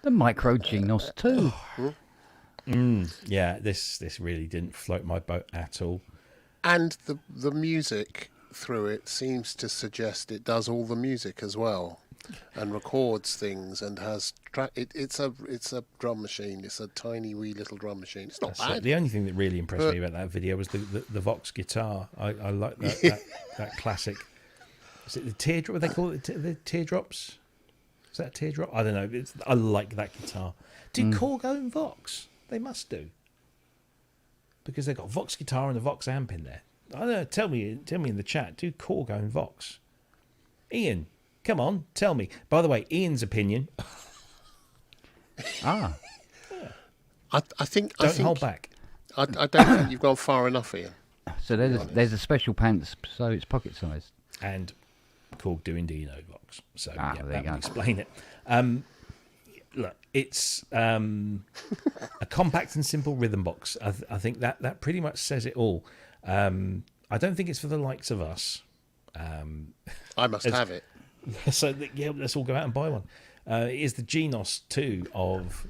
The Micro Genos 2. Yeah, this really didn't float my boat at all. And the music through it seems to suggest it does all the music as well, and records things and has track. It's a drum machine. It's a tiny wee little drum machine. It's not bad. The only thing that really impressed me about that video was the Vox guitar. I like that classic. Is it the teardrop? What they call it? The teardrops? Is that a teardrop? I don't know. I like that guitar. Do Korg own Vox? They must do, because they've got Vox guitar and a Vox amp in there. I don't know. Tell me in the chat. Do Korg own Vox? Ian, come on, tell me. By the way, Ian's opinion. Ah, I think. Don't hold back. I don't think you've gone far enough, Ian. so there's a special pants, so it's pocket sized. And Korg do indeed own Vox. So there that you would go. explain it. Look, it's a compact and simple rhythm box. I think that pretty much says it all. I don't think it's for the likes of us. I must have it. So let's all go out and buy one. It is the Genos 2 of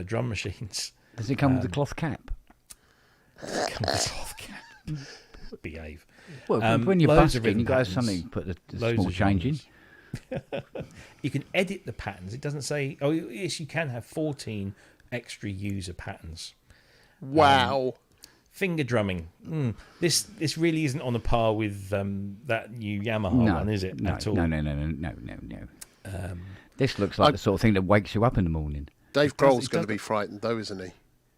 drum machines. Does it come with a cloth cap? Come with a cloth cap. Behave. Well, when you're loads of busting, rhythm you got to have patterns, something to put the loads small of change in. genres. You can edit the patterns. It doesn't say. Oh, yes, you can have 14 extra user patterns. Wow. Finger drumming. This really isn't on a par with that new Yamaha one, is it? No, at all? no. This looks like the sort of thing that wakes you up in the morning. Dave Grohl's going to be frightened, though, isn't he?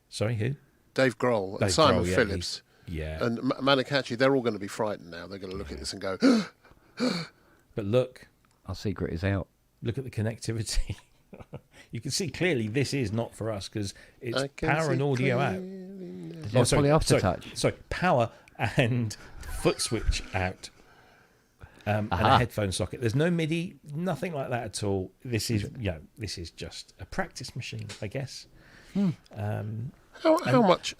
Sorry, who? Dave Grohl and Dave Simon Grohl, yeah, Phillips. Yeah. And Manakachi, they're all going to be frightened now. They're going to look at this and go, But look Our secret is out. at the connectivity. You can see clearly this is not for us because it's I can power and see audio out. Does it have fully aftertouch? Sorry, power and foot switch out. And a headphone socket. There's no MIDI, nothing like that at all. This is just a practice machine, I guess. How much,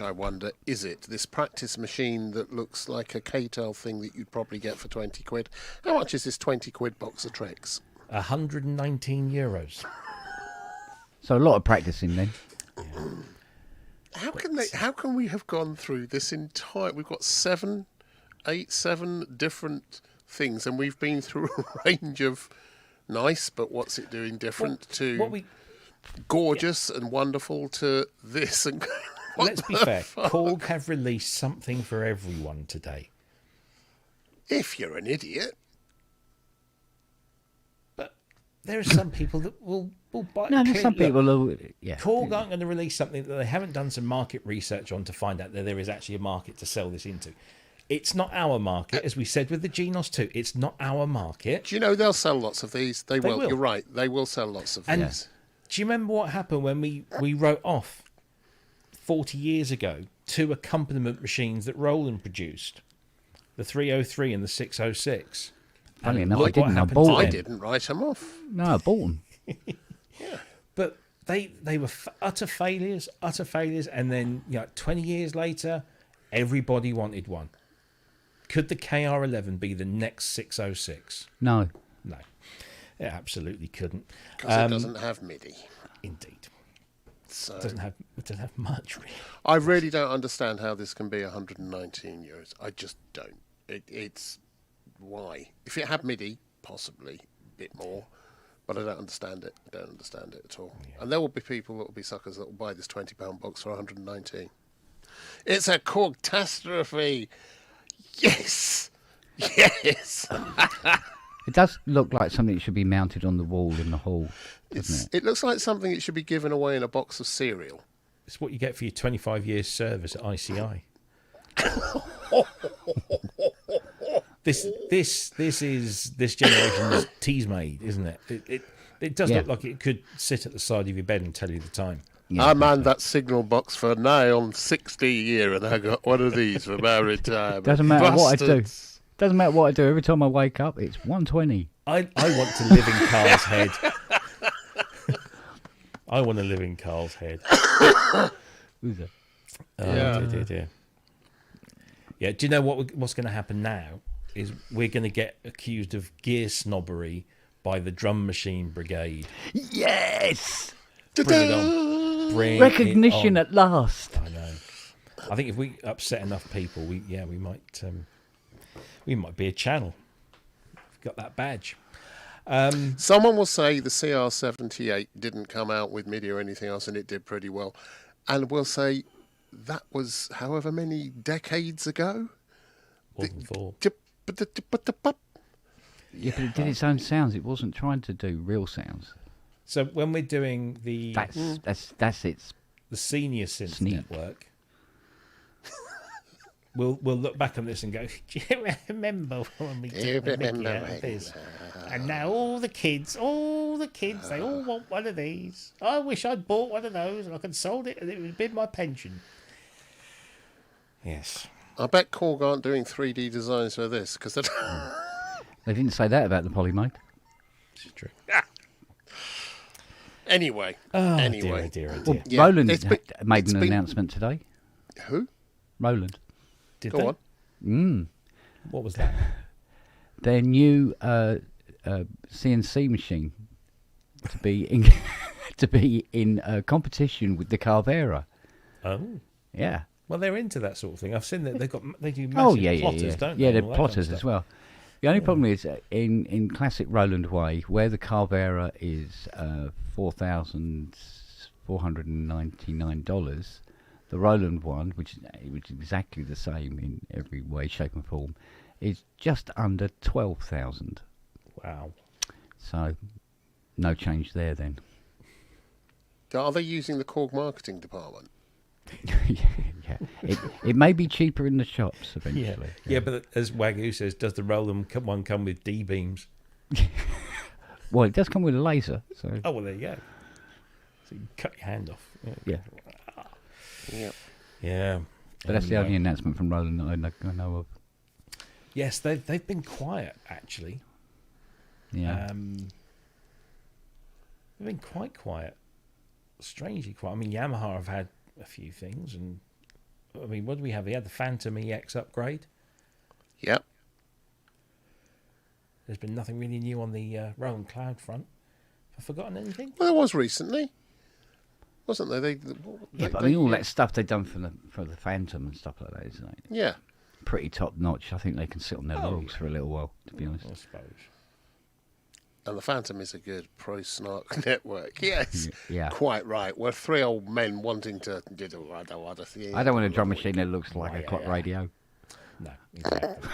I wonder, is it, this practice machine that looks like a K-Tel thing that you'd probably get for 20 quid? How much is this 20 quid box of tricks? 119 euros. So a lot of practicing then. How can we have gone through this entire... We've got seven different things, and we've been through a range of nice, but what's it doing different gorgeous and wonderful to this. And let's be fair, Korg have released something for everyone today. If you're an idiot. But there are some people that will buy. No, there's some people who, yeah. Korg aren't going to release something that they haven't done some market research on to find out that there is actually a market to sell this into. It's not our market, as we said with the Genos 2. It's not our market. Do you know they'll sell lots of these? They will. You're right. They will sell lots of these. Do you remember what happened when we wrote off 40 years ago two accompaniment machines that Roland produced, the 303 and the 606? Funny enough, look what happened I to I them. didn't write them off. No, I bought them. But they were utter failures, and then 20 years later, everybody wanted one. Could the KR-11 be the next 606? No. No, it absolutely couldn't. Because it doesn't have MIDI. Indeed. So It doesn't have much, really. I really don't understand how this can be 119 euros. I just don't. It's why. If it had MIDI, possibly a bit more. But I don't understand it. I don't understand it at all. Yeah. And there will be people that will be suckers that will buy this £20 box for 119. It's a Korg-tastrophe. Yes. Yes. It does look like something that should be mounted on the wall in the hall, doesn't it? It looks like something that should be given away in a box of cereal. It's what you get for your 25 years service at ICI. This is this generation's Teasmade, isn't it? It does look like it could sit at the side of your bed and tell you the time. Yeah, I manned that signal box for nigh on 60 year, and I got one of these for my retirement. Doesn't matter what I do. Bastards. Doesn't matter what I do. Every time I wake up, it's 120. I want to live in Carl's head. I want to live in Carl's head. Who's that? Dear. Yeah, do you know what's going to happen now? Is we're going to get accused of gear snobbery by the drum machine brigade. Yes! Bring it on. Bring Recognition it on. at last. I know. I think if we upset enough people, we might be a channel. We've got that badge. Someone will say the CR-78 didn't come out with MIDI or anything else, and it did pretty well. And we'll say that was however many decades ago. More than 4. Yeah, but it did its own sounds. It wasn't trying to do real sounds. So when we're doing the That's its the senior synth sneak. network, we'll look back on this and go, do you remember when we did the Mickey out of this? And now all the kids, they all want one of these. I wish I'd bought one of those and I could sold it and it would have been my pension. Yes. I bet Korg aren't doing 3D designs for this, because They didn't say that about the Polymate. This is true. Anyway. Dear. Well, Yeah, Roland made it's an been- announcement today. Who? Roland. Did Go they? on. What was that? Their new CNC machine to be in competition with the Carvera. Oh. Yeah. Well, they're into that sort of thing. I've seen that they do massive Oh yeah, plotters, don't they? yeah, and they're all that kind of plotters as stuff. well. The only problem is in classic Roland way, where the Carvera is $4,499, the Roland one, which is exactly the same in every way, shape, and form, is just under 12,000. Wow. So, no change there then. Are they using the Korg marketing department? yeah. It may be cheaper in the shops eventually. Yeah, but as Wagyu says, does the Roland one come with D-beams? Well, it does come with a laser, so Oh, well, there you go. So you can cut your hand off. yeah. Yeah. Yeah. But that's the Anyway. only announcement from Roland that I know of. Yes, they've been quiet, actually. Yeah. They've been quite quiet. Strangely quiet. I mean, Yamaha have had a few things, and I mean, what do we have? We had the Phantom EX upgrade. Yep. There's been nothing really new on the Roland Cloud front. Have I forgotten anything? Well, there was recently, wasn't there? Yeah, but I mean, all that stuff they've done for the Phantom and stuff like that, isn't it? Yeah. Pretty top notch. I think they can sit on their laurels for a little while, to be honest. I suppose. And the Phantom is a good pro snark network. Yes. Yeah. Quite right. We're 3 old men wanting to. I don't want a drum machine that looks like a clock radio. No, exactly.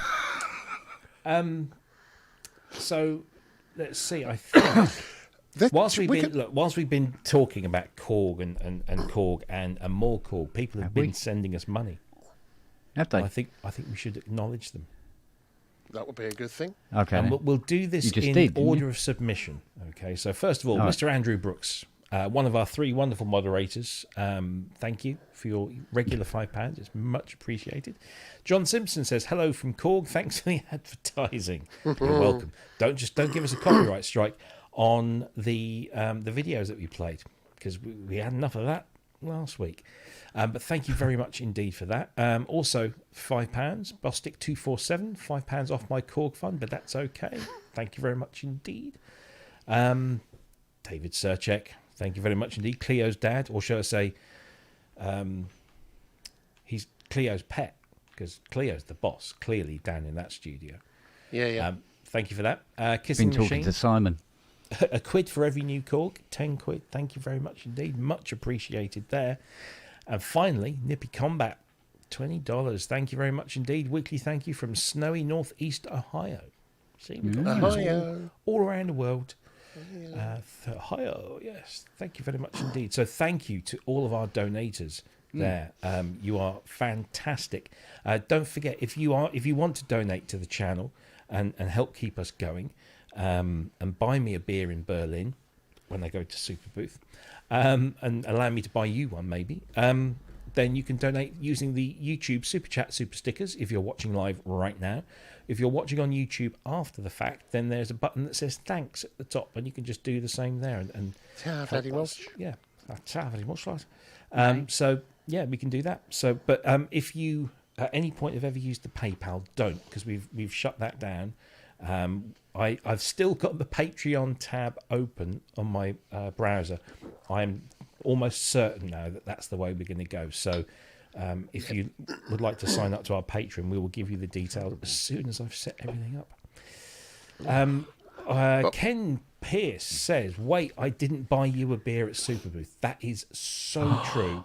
So let's see. I think whilst we've been talking about Korg and Korg and more Korg, people have been sending us money. Have they? I think we should acknowledge them. That would be a good thing. Okay. And then. we'll do this You just in did, didn't order you? of submission. Okay, so first of all, All right. Mr. Andrew Brooks, one of our 3 wonderful moderators. Thank you for your regular £5. It's much appreciated. John Simpson says, hello from Korg. Thanks for the advertising. You're welcome. Don't give us a copyright strike on the videos that we played, because we had enough of that last week. But thank you very much indeed for that. Also, £5, Bostic247, £5 off my Korg fund, but that's okay. Thank you very much indeed. David Serchek, thank you very much indeed. Cleo's dad, or shall I say, he's Cleo's pet, because Cleo's the boss, clearly down in that studio. Yeah. Thank you for that. Kissing Been talking Machine, to Simon. a quid for every new Korg, 10 quid. Thank you very much indeed. Much appreciated there. And finally, Nippy Combat, $20. Thank you very much indeed. Weekly thank you from snowy northeast Ohio. See, we've got viewers Ohio. all around the world. Ohio, yes. Thank you very much indeed. So thank you to all of our donators there. You are fantastic. Don't forget, if you want to donate to the channel and help keep us going, and buy me a beer in Berlin when I go to Super Booth, and allow me to buy you one maybe, then you can donate using the YouTube Super Chat Super Stickers if you're watching live right now. If you're watching on YouTube after the fact, then there's a button that says thanks at the top, and you can just do the same there. And Thank help you us. much. Yeah, very much. So yeah, we can do that. So, but if you at any point have ever used the PayPal, don't, because we've shut that down. I've still got the Patreon tab open on my browser. I'm almost certain now that that's the way we're going to go. So If you would like to sign up to our Patreon, we will give you the details as soon as I've set everything up. Ken Pierce says, wait, I didn't buy you a beer at Superbooth. That is so true.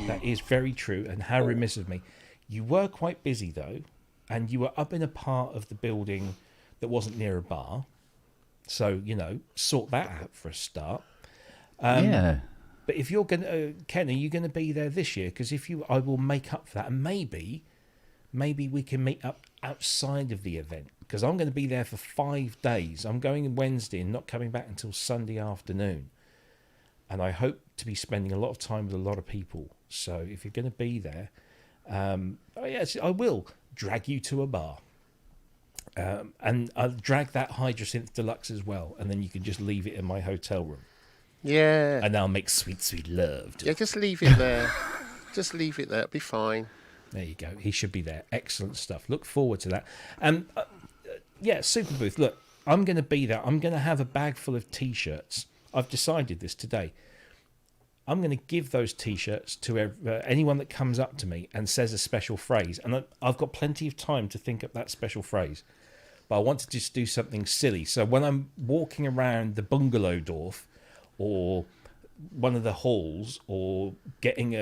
That is very true, and how remiss of me. You were quite busy, though, and you were up in a part of the building that wasn't near a bar. So, sort that out for a start. Yeah. But if you're going to... Ken, are you going to be there this year? Because I will make up for that. And maybe we can meet up outside of the event. Because I'm going to be there for 5 days. I'm going Wednesday and not coming back until Sunday afternoon. And I hope to be spending a lot of time with a lot of people. So if you're going to be there, yes, I will drag you to a bar. And I'll drag that Hydrosynth Deluxe as well. And then you can just leave it in my hotel room. Yeah. And I'll make sweet, sweet love to Yeah, just leave it there. Just leave it there. It'll be fine. There you go. He should be there. Excellent stuff. Look forward to that. Yeah, Superbooth. Look, I'm going to be there. I'm going to have a bag full of T-shirts. I've decided this today. I'm going to give those T-shirts to anyone that comes up to me and says a special phrase. And I've got plenty of time to think up that special phrase. But I want to just do something silly. So when I'm walking around the bungalow Dorf or one of the halls or getting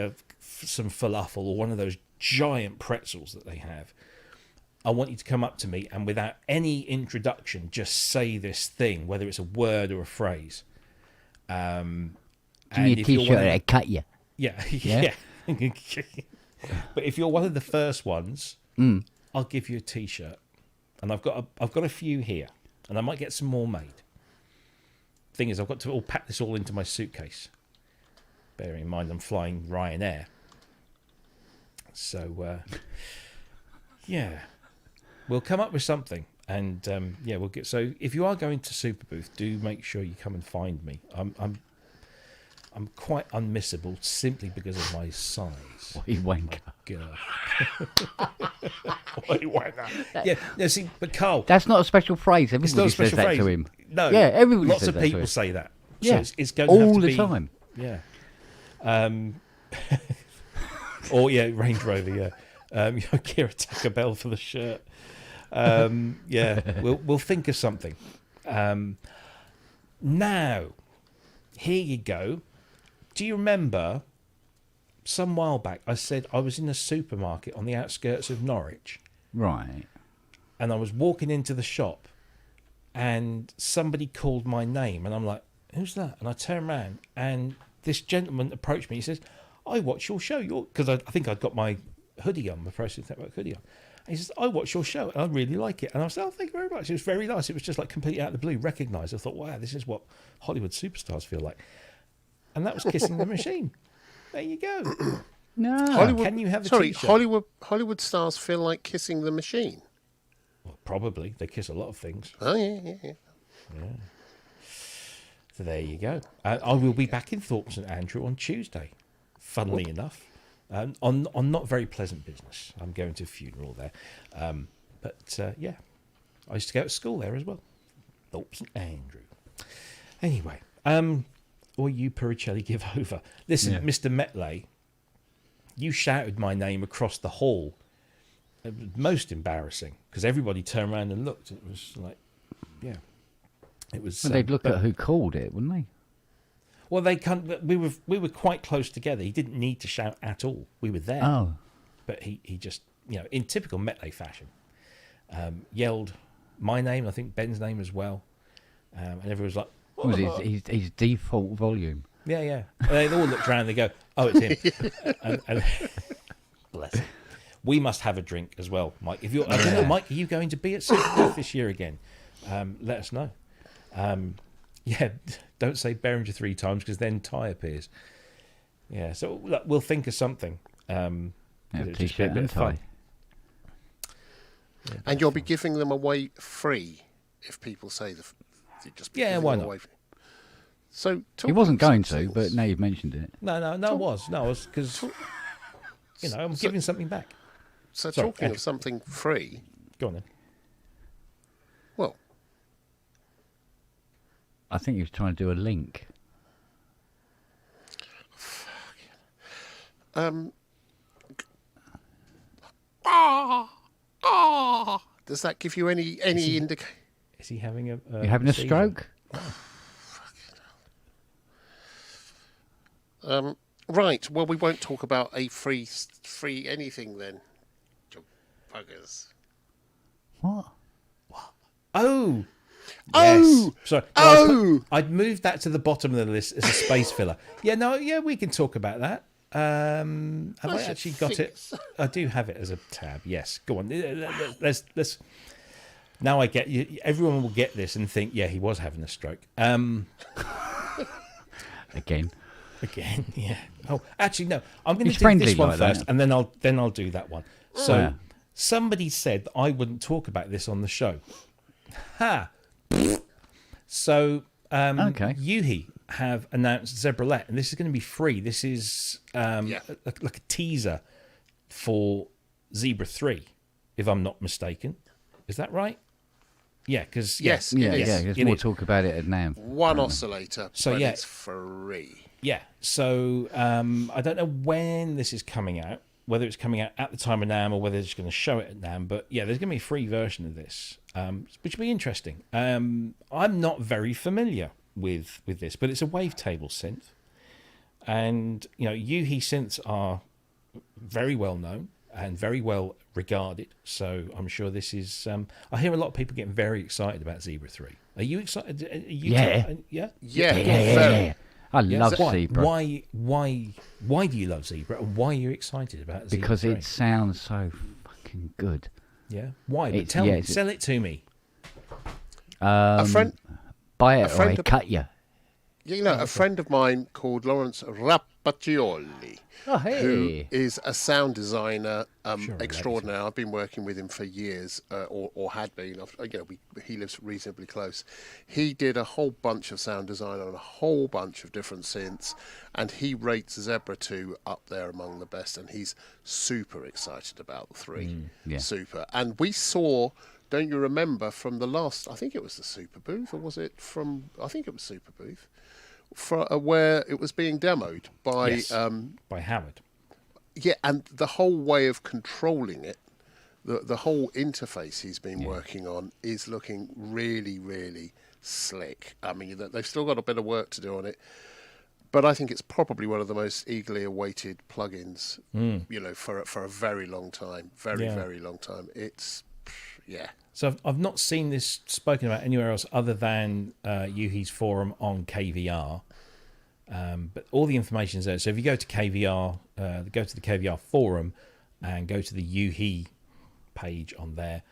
some falafel or one of those giant pretzels that they have, I want you to come up to me and without any introduction, just say this thing, whether it's a word or a phrase. Give me a T-shirt and I cut you. Yeah. Yeah. But if you're one of the first ones, I'll give you a T-shirt. And I've got a few here, and I might get some more made. Thing is, I've got to pack this all into my suitcase. Bearing in mind I'm flying Ryanair. So, yeah, we'll come up with something, and we'll get. So, if you are going to Superbooth, do make sure you come and find me. I'm quite unmissable simply because of my size. What you wanker. God. What you wanker. Yeah, see, but Carl, That's not a special phrase. it's not Everybody a says special that phrase to him. No, Yeah, everybody lots says of that to people him. say that. Yeah, so it's going to have all to the be, time. Yeah. Or yeah, Range Rover. Yeah. Kira Taco Bell for the shirt. Yeah, we'll think of something. Now, here you go. Do you remember some while back I said I was in a supermarket on the outskirts of Norwich? Right. And I was walking into the shop and somebody called my name and I'm like, who's that? And I turn around and this gentleman approached me. He says, I watch your show. Because I think I'd got my hoodie on, my Process Network hoodie on. And he says, I watch your show and I really like it. And I was like, oh, thank you very much. It was very nice. It was just like completely out of the blue, recognised. I thought, wow, this is what Hollywood superstars feel like. And that was Kissing the Machine. There you go. No. Hollywood, Can you have a sorry, T-shirt? Hollywood stars feel like kissing the machine. Well, probably. They kiss a lot of things. Oh, yeah. So there you go. I will be back in Thorpe St Andrew on Tuesday, funnily enough, on not very pleasant business. I'm going to a funeral there. Yeah, I used to go to school there as well. Thorpe St Andrew. Anyway, or you, Puricelli, give over. Listen, Yeah. Mr. Metley, you shouted my name across the hall. It was most embarrassing because everybody turned around and looked. It was like, yeah. It was. Well, they'd look at who called it, wouldn't they? Well, they can't. We were quite close together. He didn't need to shout at all. We were there. Oh. But he just, in typical Metley fashion, yelled my name. I think Ben's name as well. And everyone was like, What was his default volume? yeah. And they all looked around and they go, oh, it's him. and bless him. We must have a drink as well, Mike. If you're, I don't know, Mike, are you going to be at Superbooth this year again? Let us know. Yeah, don't say Behringer 3 times because then Ty appears. Yeah, so look, we'll think of something. Yeah, It'll just be a T-shirt bit and of fun. tie. Yeah, And you'll be giving them away free if people say you just be Yeah, giving why them not? away. So He talking wasn't of going some to, but things- now you've mentioned it. No, I was because I'm giving something back. So Sorry, talking Andrew. of something free, Go on then. well, I think he was trying to do a link. Does that give you any indication? Is he having a? You having a seizure? stroke? Right. Well, we won't talk about a free anything then. You buggers. What? Oh. Oh! Yes. Sorry. Oh! I'd moved that to the bottom of the list as a space filler. Yeah, we can talk about that. Have I should actually got think it? so. I do have it as a tab. Yes. Go on. Let's. Now I get you. Everyone will get this and think, yeah, he was having a stroke. Again. Again, yeah. Oh, actually, no. I'm going to He's do friendly this one like that. first, and then I'll do that one. So, Yeah. somebody said that I wouldn't talk about this on the show. Ha. So, Okay. Yuhi have announced Zebralette, and this is going to be free. This is like a teaser for Zebra 3, if I'm not mistaken. Is that right? Yeah, because Yes. Yeah, It is. yeah. There's It more is. talk about it at NAMM. One oscillator, So, but yeah. it's free. Yeah, so I don't know when this is coming out, whether it's coming out at the time of NAMM or whether they're just going to show it at NAMM. But yeah, there's going to be a free version of this, which will be interesting. I'm not very familiar with this, but it's a wavetable synth. And, Yuhi synths are very well known and very well regarded. So I'm sure this is... I hear a lot of people getting very excited about Zebra 3. Are you excited? Yeah. Yeah? Yeah. Yeah. I love Why? Zebra. Why do you love Zebra, and why are you excited about Zebra? Because 3? it sounds so fucking good. Yeah. Why? But It's- tell yeah, me. it's- Sell it to me. A friend, Buy A it or friend I of- cut you. a friend of mine called Lawrence Rapaccioli, Oh, who hey. is a sound designer Sure, extraordinaire. I've been working with him for years, or had been. He lives reasonably close. He did a whole bunch of sound design on a whole bunch of different synths, and he rates Zebra 2 up there among the best, and he's super excited about the 3. yeah. Super. And we saw... Don't you remember from the last? I think it was the Super Booth, or was it from? I think it was Super Booth, where it was being demoed by. Yes. By Howard. Yeah, and the whole way of controlling it, the whole interface he's been working on is looking really, really slick. I mean, they've still got a bit of work to do on it, but I think it's probably one of the most eagerly awaited plugins. For a very long time, very long time. It's So I've not seen this spoken about anywhere else other than Yuhi's forum on KVR. But all the information is there. So if you go to KVR, go to the KVR forum and go to the Yuhi page on there,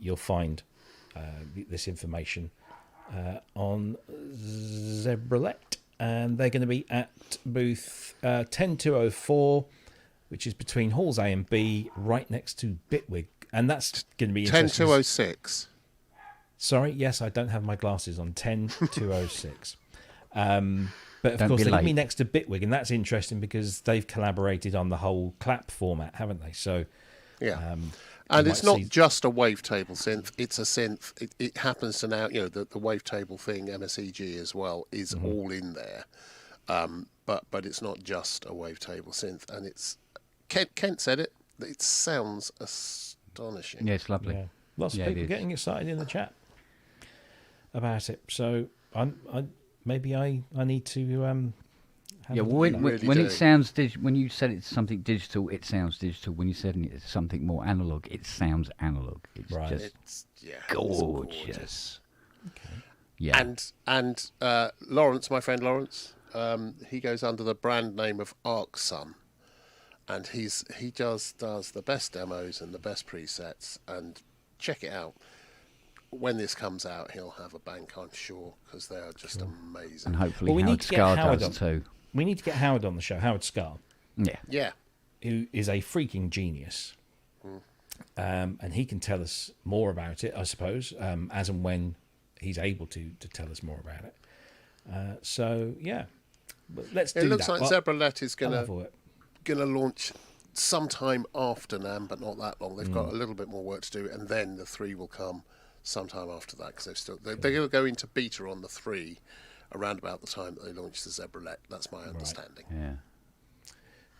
you'll find this information on Zebralette. And they're going to be at booth 10204, which is between halls A and B, right next to Bitwig. And that's going to be interesting. 10206. Sorry, yes, I don't have my glasses on. 10206. But of Don't course, be they're going to be late. next to Bitwig, and that's interesting because they've collaborated on the whole clap format, haven't they? So, Yeah. you And it's might not see- just a wavetable synth, it's a synth. It happens to now, the wavetable thing, MSEG as well, is all in there. But it's not just a wavetable synth. And it's, Kent said it, it sounds astonishing. Yeah, it's lovely. Yeah. Lots of Yeah, it people is. getting excited in the chat about it. So, maybe I need to. Have Yeah, a well, look at when, that. really when do. it sounds when you said it's something digital, it sounds digital. When you said it's something more analog, it sounds analog. It's Right. just It's gorgeous. Yeah, And Lawrence, my friend Lawrence, he goes under the brand name of ArcSun, and he does the best demos and the best presets. And check it out. When this comes out, he'll have a bank, I'm sure, because they are just amazing. and hopefully Well, we need Howard to get Scar Howard does on. too. We need to get Howard on the show, Howard Scar, Yeah, Yeah. who is a freaking genius. And he can tell us more about it, I suppose, as and when he's able to tell us more about it. So, yeah. But let's do It looks that. like Zebralette is I'll have a look. gonna launch sometime after NAMM, but not that long. They've got a little bit more work to do, and then the 3 will come sometime after that, because they're going to go into beta on the 3 around about the time that they launch the Zebralette. That's my understanding. yeah.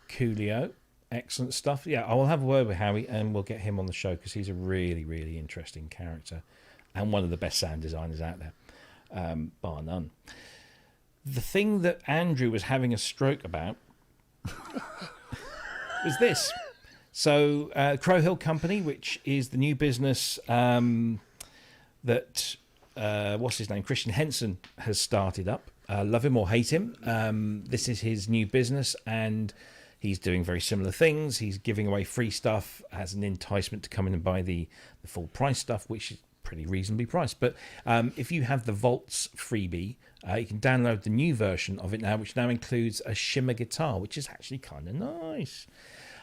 Coolio. Excellent stuff. Yeah, I will have a word with Howie and we'll get him on the show because he's a really, really interesting character and one of the best sound designers out there, bar none. The thing that Andrew was having a stroke about was this. So, Crow Hill Company, which is the new business that, what's his name, Christian Henson has started up. Love him or hate him. This is his new business and he's doing very similar things. He's giving away free stuff as an enticement to come in and buy the full price stuff, which is pretty reasonably priced. But if you have the Volts freebie, you can download the new version of it now, which now includes a shimmer guitar, which is actually kind of nice.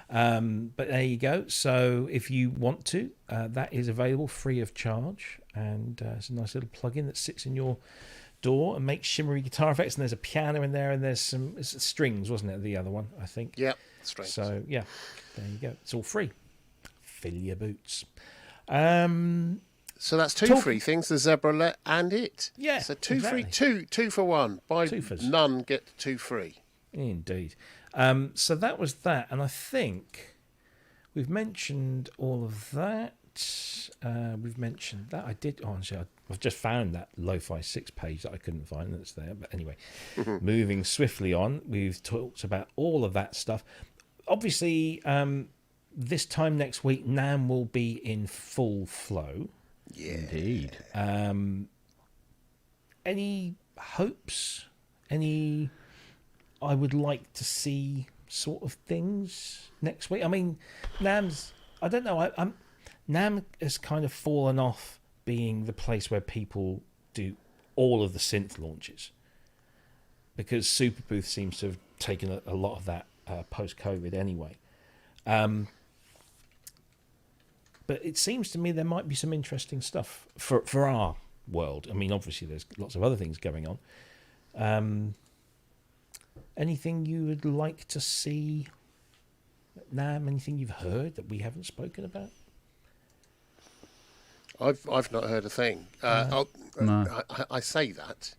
But there you go. So if you want to, that is available free of charge. And it's a nice little plug-in that sits in your door and makes shimmery guitar effects. And there's a piano in there and there's some strings, wasn't it? The other one, I think. Yeah, strings. So yeah, there you go. It's all free. Fill your boots. So that's two free things, the Zebralet and it. Yeah, so two exactly. free, two for one. Buy Twofers. none, get two free. Indeed. So that was that. And I think we've mentioned all of that. We've mentioned that. I did. Oh, actually, I've just found that Lo-Fi 6 page that I couldn't find that's there. But anyway, moving swiftly on, we've talked about all of that stuff. Obviously, this time next week, NAMM will be in full flow. Yeah. Indeed. Any hopes? Any I would like to see sort of things next week? I mean, NAMM's, I don't know, NAMM has kind of fallen off being the place where people do all of the synth launches because Superbooth seems to have taken a lot of that post-COVID anyway. But it seems to me there might be some interesting stuff for our world. I mean, obviously there's lots of other things going on. Anything you would like to see at NAMM? Anything you've heard that we haven't spoken about? I've not heard a thing. No. I say that.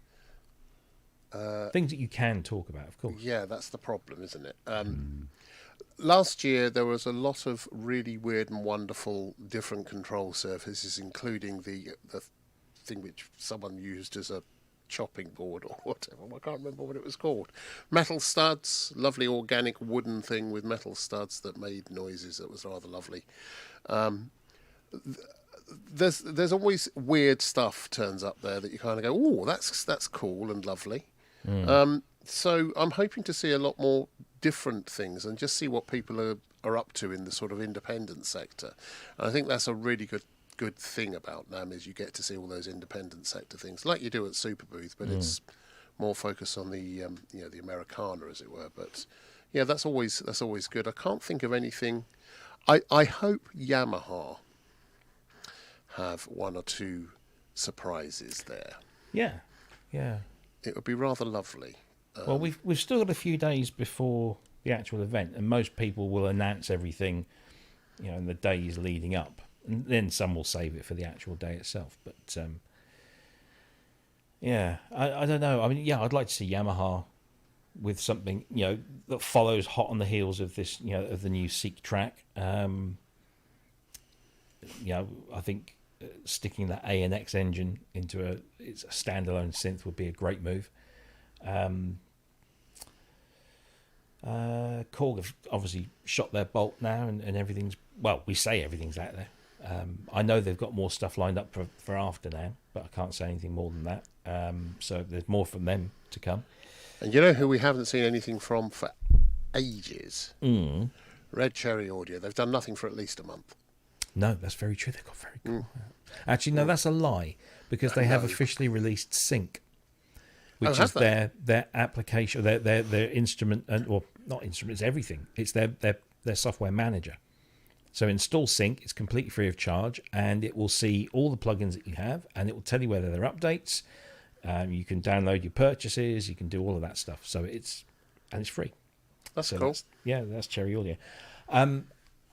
Things that you can talk about, of course. Yeah, that's the problem, isn't it? Last year there was a lot of really weird and wonderful different control surfaces, including the thing which someone used as a chopping board or whatever. I can't remember what it was called. Metal studs, lovely organic wooden thing with metal studs that made noises. That was rather lovely. There's always weird stuff turns up there that you kind of go, oh, that's cool and lovely. So I'm hoping to see a lot more different things and just see what people are up to in the sort of independent sector. And I think that's a really good thing about NAMM is you get to see all those independent sector things like you do at Superbooth, but it's more focused on the the Americana, as it were. But yeah, that's always good. I can't think of anything. I hope Yamaha have one or two surprises there. Yeah. It would be rather lovely. Well, we've still got a few days before the actual event, and most people will announce everything, in the days leading up, and then some will save it for the actual day itself. But I don't know. I mean, I'd like to see Yamaha with something that follows hot on the heels of this, of the new Seek Track. I think sticking that ANX engine into a standalone synth would be a great move. Korg have obviously shot their bolt now, and everything's, well, we say everything's out there. I know they've got more stuff lined up for after now, but I can't say anything more than that. So there's more from them to come. And you know who we haven't seen anything from for ages? Red Cherry Audio. They've done nothing for at least a month. No, that's very true. They've got very cool. Actually, no, that's a lie, because they have officially released Sync, which is their application, their instrument, or not instrument, it's everything. It's their software manager. So install Sync, it's completely free of charge, and it will see all the plugins that you have, and it will tell you whether they're updates. You can download your purchases, you can do all of that stuff. So it's free. That's cool. That's Cherry Audio.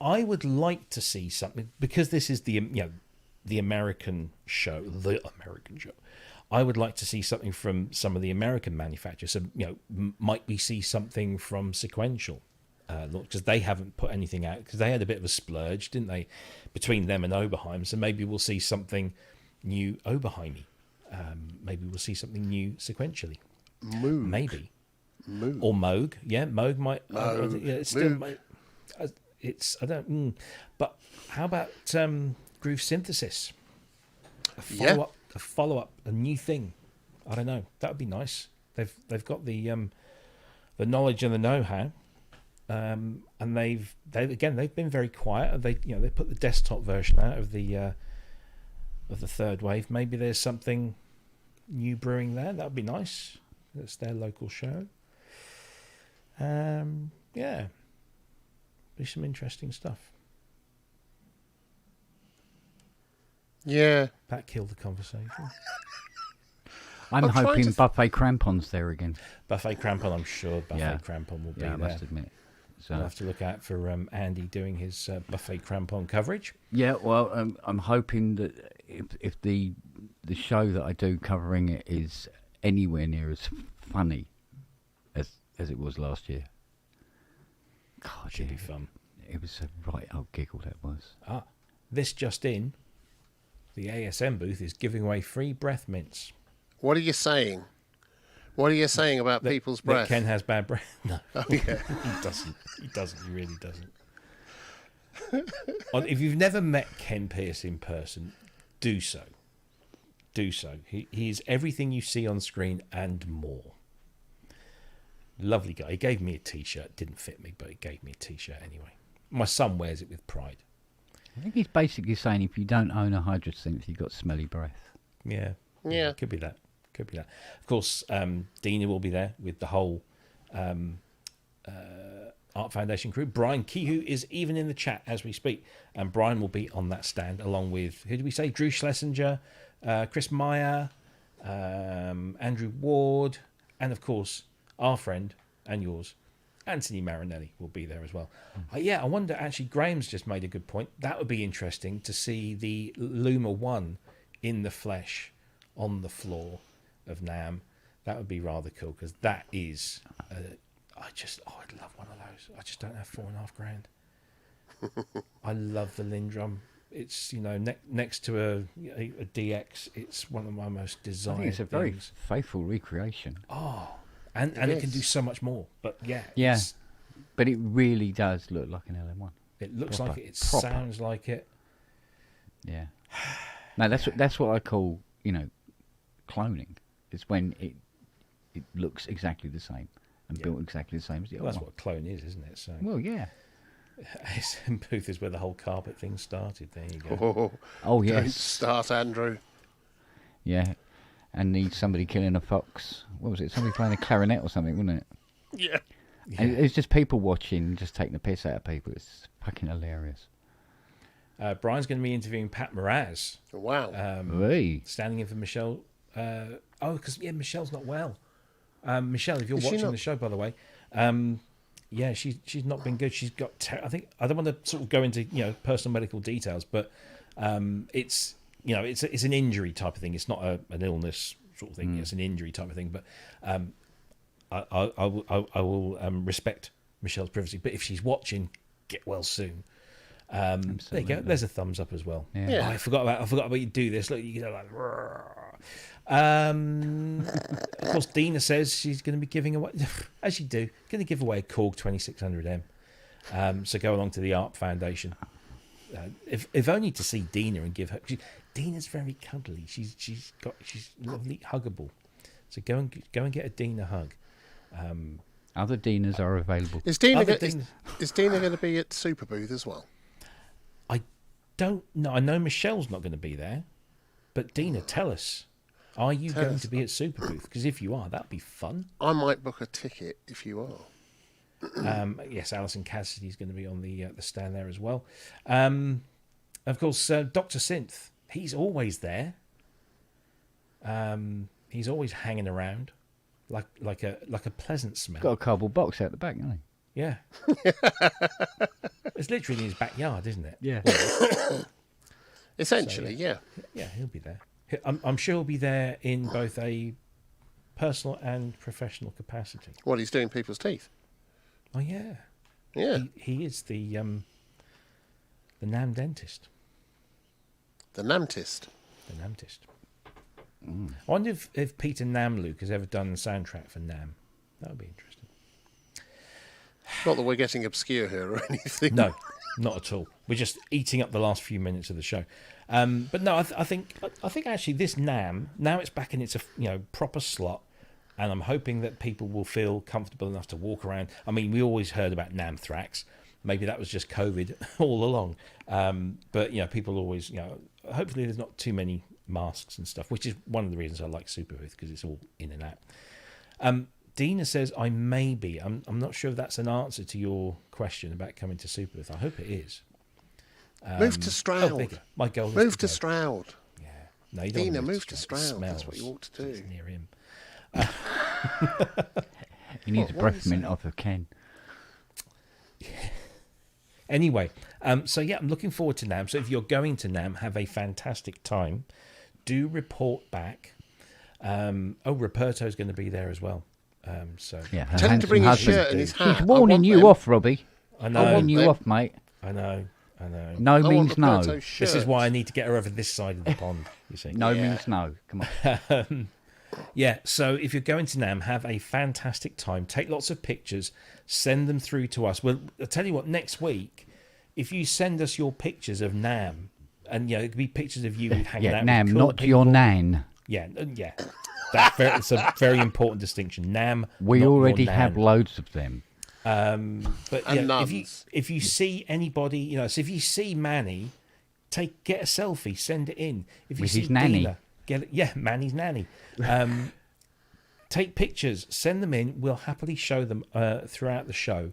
I would like to see something, because this is the American show. I would like to see something from some of the American manufacturers. So, might we see something from Sequential? launch, because they haven't put anything out, because they had a bit of a splurge, didn't they, between them and Oberheim. So maybe we'll see something new Oberheimy. Maybe we'll see something new sequentially. Moog. Maybe. Moog. Or Moog. Yeah, Moog might. Yeah, it's still. Moog. It's I don't. But how about groove synthesis? A follow up, a new thing. I don't know. That would be nice. They've got the knowledge and the know-how, and they've been very quiet. They put the desktop version out of the third wave. Maybe there's something new brewing there. That would be nice. That's their local show. Yeah, be some interesting stuff. Yeah. That killed the conversation. I'm hoping Buffet Crampon's there again. Buffet Crampon, I'm sure Buffet Crampon will be there. I must admit. So I'll have to look out for Andy doing his Buffet Crampon coverage. Yeah, well, I'm hoping that if the show that I do covering it is anywhere near as funny as it was last year. God, Should be fun. It was a right old giggle, that was. This just in, the ASM booth is giving away free breath mints. What are you saying? What are you saying about people's breath? That Ken has bad breath. No. Oh, yeah. He doesn't. He doesn't. He really doesn't. If you've never met Ken Pierce in person, do so. Do so. He is everything you see on screen and more. Lovely guy. He gave me a T-shirt. Didn't fit me, but he gave me a T-shirt anyway. My son wears it with pride. I think he's basically saying if you don't own a Hydrosynth, you've got smelly breath. Yeah. Yeah. Could be that. Could be that. Of course, Dina will be there with the whole Art Foundation crew. Brian Kehoe is even in the chat as we speak, and Brian will be on that stand along with, who did we say? Drew Schlesinger, Chris Meyer, Andrew Ward, and of course our friend and yours, Anthony Marinelli, will be there as well. I wonder, actually, Graham's just made a good point. That would be interesting to see the Luma 1 in the flesh on the floor of NAMM. That would be rather cool, because that is I'd love one of those. I just don't have $4,500. I love the Lindrum. It's next to a DX. It's one of my most desired. I think it's a very faithful recreation. And it can do so much more. But yeah, but it really does look like an LM1. It looks like it. It sounds like it. Yeah. No, that's what I call cloning. It's when it looks exactly the same and built exactly the same as the other That's one. what a clone is, isn't it? So well, yeah. ASM booth is where the whole carpet thing started. There you go. Oh yes. Don't start, Andrew. Yeah. And need somebody killing a fox. What was it? Somebody playing a clarinet or something, wasn't it? Yeah. And it's just people watching, just taking the piss out of people. It's fucking hilarious. Brian's going to be interviewing Pat Mraz. Wow. Standing in for Michelle. Because Michelle's not well. Michelle, if you're watching the show, by the way, she's not been good. She's got. I think I don't want to sort of go into personal medical details, but it's it's an injury type of thing. It's not an illness sort of thing. It's an injury type of thing. But I will respect Michelle's privacy. But if she's watching, get well soon. There you go. There's a thumbs up as well. Yeah. I forgot about you. Do this. Look, you like. Of course, Dina says she's going to be giving away, as you do, going to give away a Korg 2600M. So go along to the Art Foundation. If only to see Dina and give her. Dina's very cuddly. She's lovely, huggable. So go and get a Dina hug. Other Dinas are available. Is Dina going to be at Super Booth as well? I don't know. I know Michelle's not going to be there, but Dina, tell us. Are you going to be at Super Booth? Because if you are, that'd be fun. I might book a ticket if you are. Yes, Alison Cassidy's going to be on the stand there as well. Of course, Dr. Synth. He's always there. He's always hanging around, like a pleasant smell. Got a cardboard box out the back, hasn't he? Yeah. It's literally in his backyard, isn't it? Yeah. Essentially, yeah. Yeah, he'll be there. I'm sure he'll be there in both a personal and professional capacity. What, he's doing people's teeth? Oh, yeah. Yeah. He is the NAMM dentist. The NAMTist. The NAMTist. I wonder if Peter Namluke has ever done the soundtrack for NAMM. That would be interesting. Not that we're getting obscure here or anything. No, not at all. We're just eating up the last few minutes of the show. But no, I think actually this NAMM, now it's back in its proper slot, and I'm hoping that people will feel comfortable enough to walk around. I mean, we always heard about NAMM thrax. Maybe that was just COVID all along. But people always, hopefully there's not too many masks and stuff, which is one of the reasons I like Superbooth, because it's all in and out. Dina says, I'm not sure if that's an answer to your question about coming to Superbooth. I hope it is. Move to Stroud. Bigger. My goal is Move to to Stroud. Yeah. No, you don't Dina, want move to Stroud. That's what you ought to do. It's near him. He needs a breath mint off of Ken. Anyway, so yeah, I'm looking forward to NAMM. So if you're going to NAMM, have a fantastic time. Do report back. Roberto's going to be there as well. So Yeah, Tell him to bring his shirt and his hat. He's warning you off, Robbie. I know. Warning you them. off, mate. I know. No I want means no. Roberto's shirt. This is why I need to get her over this side of the pond. You see. No means no. Come on. Yeah, so if you're going to NAMM, have a fantastic time. Take lots of pictures. Send them through to us. Well, I'll tell you what, next week, if you send us your pictures of NAMM, and it could be pictures of you hanging out NAMM, with cool not people. your nan. Yeah. It's a very important distinction. NAMM. We not your already nan. have loads of them. But And if you see anybody, so if you see Manny, get a selfie, send it in. If you With see his nanny. Dina, get it. Yeah, Manny's nanny. Take pictures, send them in. We'll happily show them throughout the show,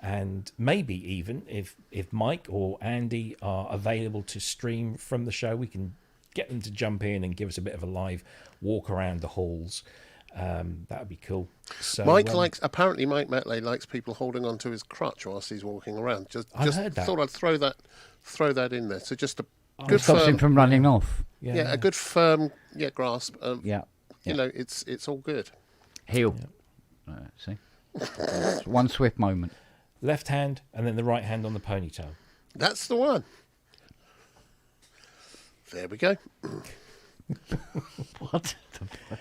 and maybe even if Mike or Andy are available to stream from the show, we can get them to jump in and give us a bit of a live walk around the halls. That would be cool. So Mike apparently Mike Metley likes people holding onto his crutch whilst he's walking around. I've heard that. Thought I'd throw that in there. So just a It good stops him firm, from running off. yeah, a good firm grasp. Yeah. It's all good. Heel. See? It's one swift moment. left hand and then the right hand on the ponytail. That's the one. There we go. What the fuck?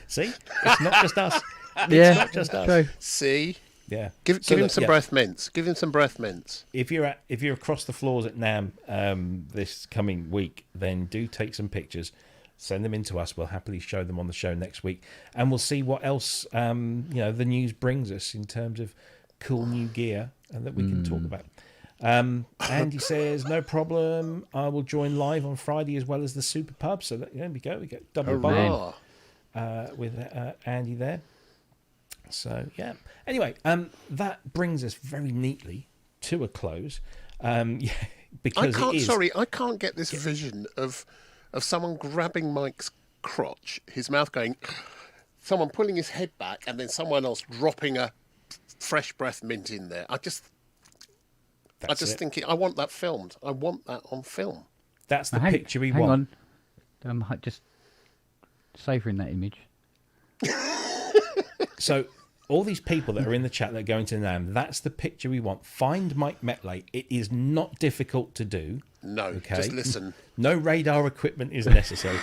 See, it's not just us. Yeah, not just us. true. See, Yeah, give him some breath mints. Give him some breath mints. If you're across the floors at NAMM this coming week, then do take some pictures. Send them in to us. We'll happily show them on the show next week, and we'll see what else the news brings us in terms of cool new gear and that we can talk about. Andy says no problem. I will join live on Friday as well as the Super Pub. So there we go. We get double bubble with Andy there. So yeah. Anyway, that brings us very neatly to a close. Because I can't get this vision of someone grabbing Mike's crotch, his mouth going, someone pulling his head back, and then someone else dropping a fresh breath mint in there. I just think I want that filmed. I want that on film. That's the picture we hang want. on. I'm just savouring that image. So all these people that are in the chat that are going to NAMM, that's the picture we want. Find Mike Metley. It is not difficult to do. No, okay? just listen. No radar equipment is necessary.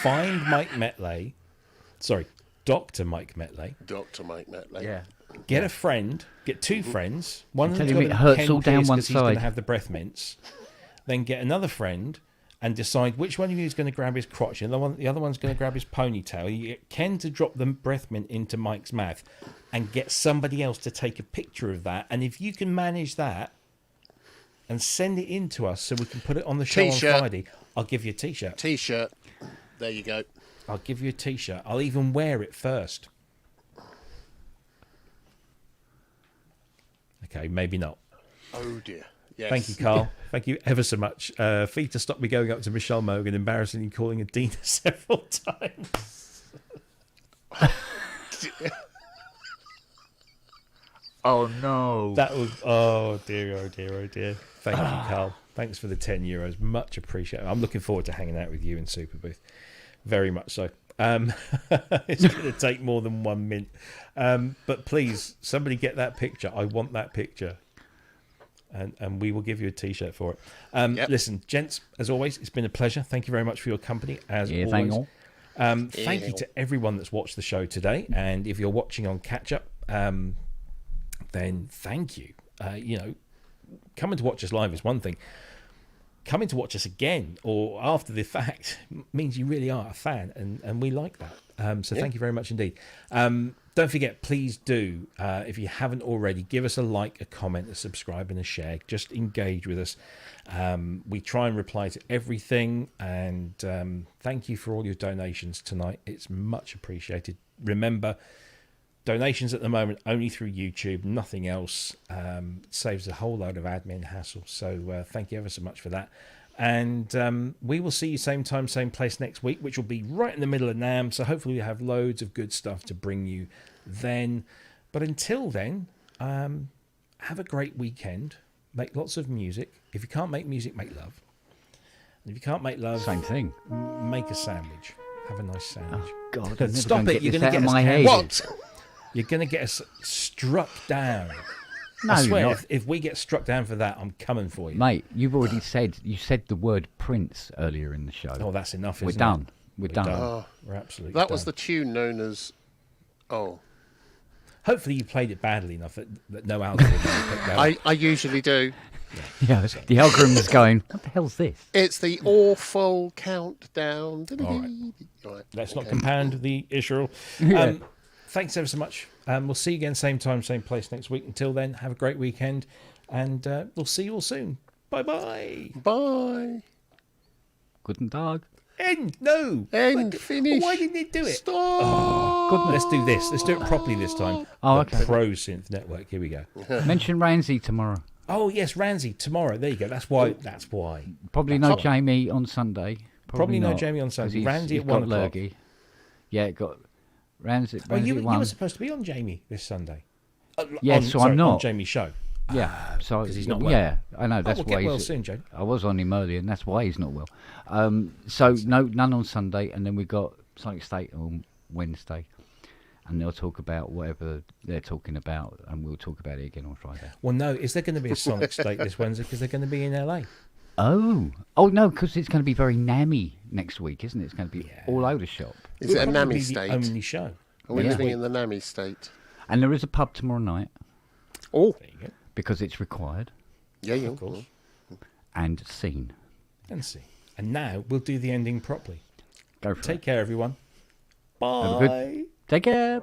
Find Mike Metley. Sorry, Dr. Mike Metley. Dr. Mike Metley. Yeah. Get a friend. Get two friends. One of Tell them's him got it a hurts Ken all down Pierce one 'cause he's going to side. have the breath mints. Then get another friend and decide which one of you is going to grab his crotch and the other one's going to grab his ponytail. You get Ken to drop the breath mint into Mike's mouth and get somebody else to take a picture of that. And if you can manage that and send it in to us so we can put it on the show T-shirt. on Friday, I'll give you a T-shirt. T-shirt. There you go. I'll give you a T-shirt. I'll even wear it first. Okay, maybe not. Oh dear. Yes. Thank you, Carl. Thank you ever so much. Fee to stop me going up to Michelle Mogan, embarrassingly calling her Dina several times. Oh no. That was oh dear. Thank you, Carl. Thanks for the €10. Much appreciated. I'm looking forward to hanging out with you in Superbooth. Very much so. It's going to take more than 1 minute. But please, somebody get that picture. I want that picture. And we will give you a T-shirt for it. Listen, gents, as always, it's been a pleasure. Thank you very much for your company, as always. Thank you to everyone that's watched the show today. And if you're watching on catch-up, then thank you. Coming to watch us live is one thing. Coming to watch us again or after the fact means you really are a fan, and we like that. So thank you very much indeed. Don't forget, please do, if you haven't already, give us a like, a comment, a subscribe, and a share. Just engage with us. We try and reply to everything, and thank you for all your donations tonight. It's much appreciated. Remember, donations at the moment only through YouTube, nothing else. Saves a whole load of admin hassle. So thank you ever so much for that. And we will see you same time, same place next week, which will be right in the middle of NAMM. So hopefully we have loads of good stuff to bring you then. But until then, have a great weekend. Make lots of music. If you can't make music, make love. And if you can't make love, same thing. Make a sandwich. Have a nice sandwich. Oh God! Stop it! You're going to get my us head. What? You're going to get us struck down. No, I swear, not. if we get struck down for that, I'm coming for you. Mate, you've already said the word Prince earlier in the show. Oh, that's enough, isn't We're it? done. We're done. Oh, We're absolutely that done. was the tune known as. Oh, Hopefully you played it badly enough that no algorithm will pick that up. I usually do. Yeah, the algorithm is going, what the hell's this? It's the awful countdown. Right. Let's not compound the issue. Thanks ever so much. We'll see you again, same time, same place next week. Until then, have a great weekend, and we'll see you all soon. Bye-bye. Bye. Guten Tag. End. No. End. Finish. Why didn't it do it? Stop. Let's do this. Let's do it properly this time. Oh, The okay. Pro Synth Network. Here we go. Mention Ramsey tomorrow. Oh, yes, Ramsey, tomorrow. There you go. That's why. Probably no Jamie on Sunday. Probably no not, Jamie on 'cause Sunday. he's- Ramsey he's at got 1 o'clock. lurgy. Yeah, got Ramsey. Oh, Ramsey you at 1. were supposed to be on Jamie this Sunday. Yes, so I'm not. On Jamie's show. Yeah, so 'cause he's not well. Yeah, I know. That's we'll why get well he's soon, Joe. I was on him earlier, and that's why he's not well. So none on Sunday, and then we got Sonic State on Wednesday, and they'll talk about whatever they're talking about, and we'll talk about it again on Friday. Well, no, is there going to be a Sonic State this Wednesday? Because they're going to be in LA. Oh no, because it's going to be very NAMMy next week, isn't it? It's going to be all over the shop, Is it a Probably NAMMy the state? only show. Are we Yeah. living in the NAMMy state? and there is a pub tomorrow night Oh, There you go. because it's required yeah. Of course. and seen. And see. And now we'll do the ending properly. Go for Take it. care, everyone. Have a Bye. good- Take care.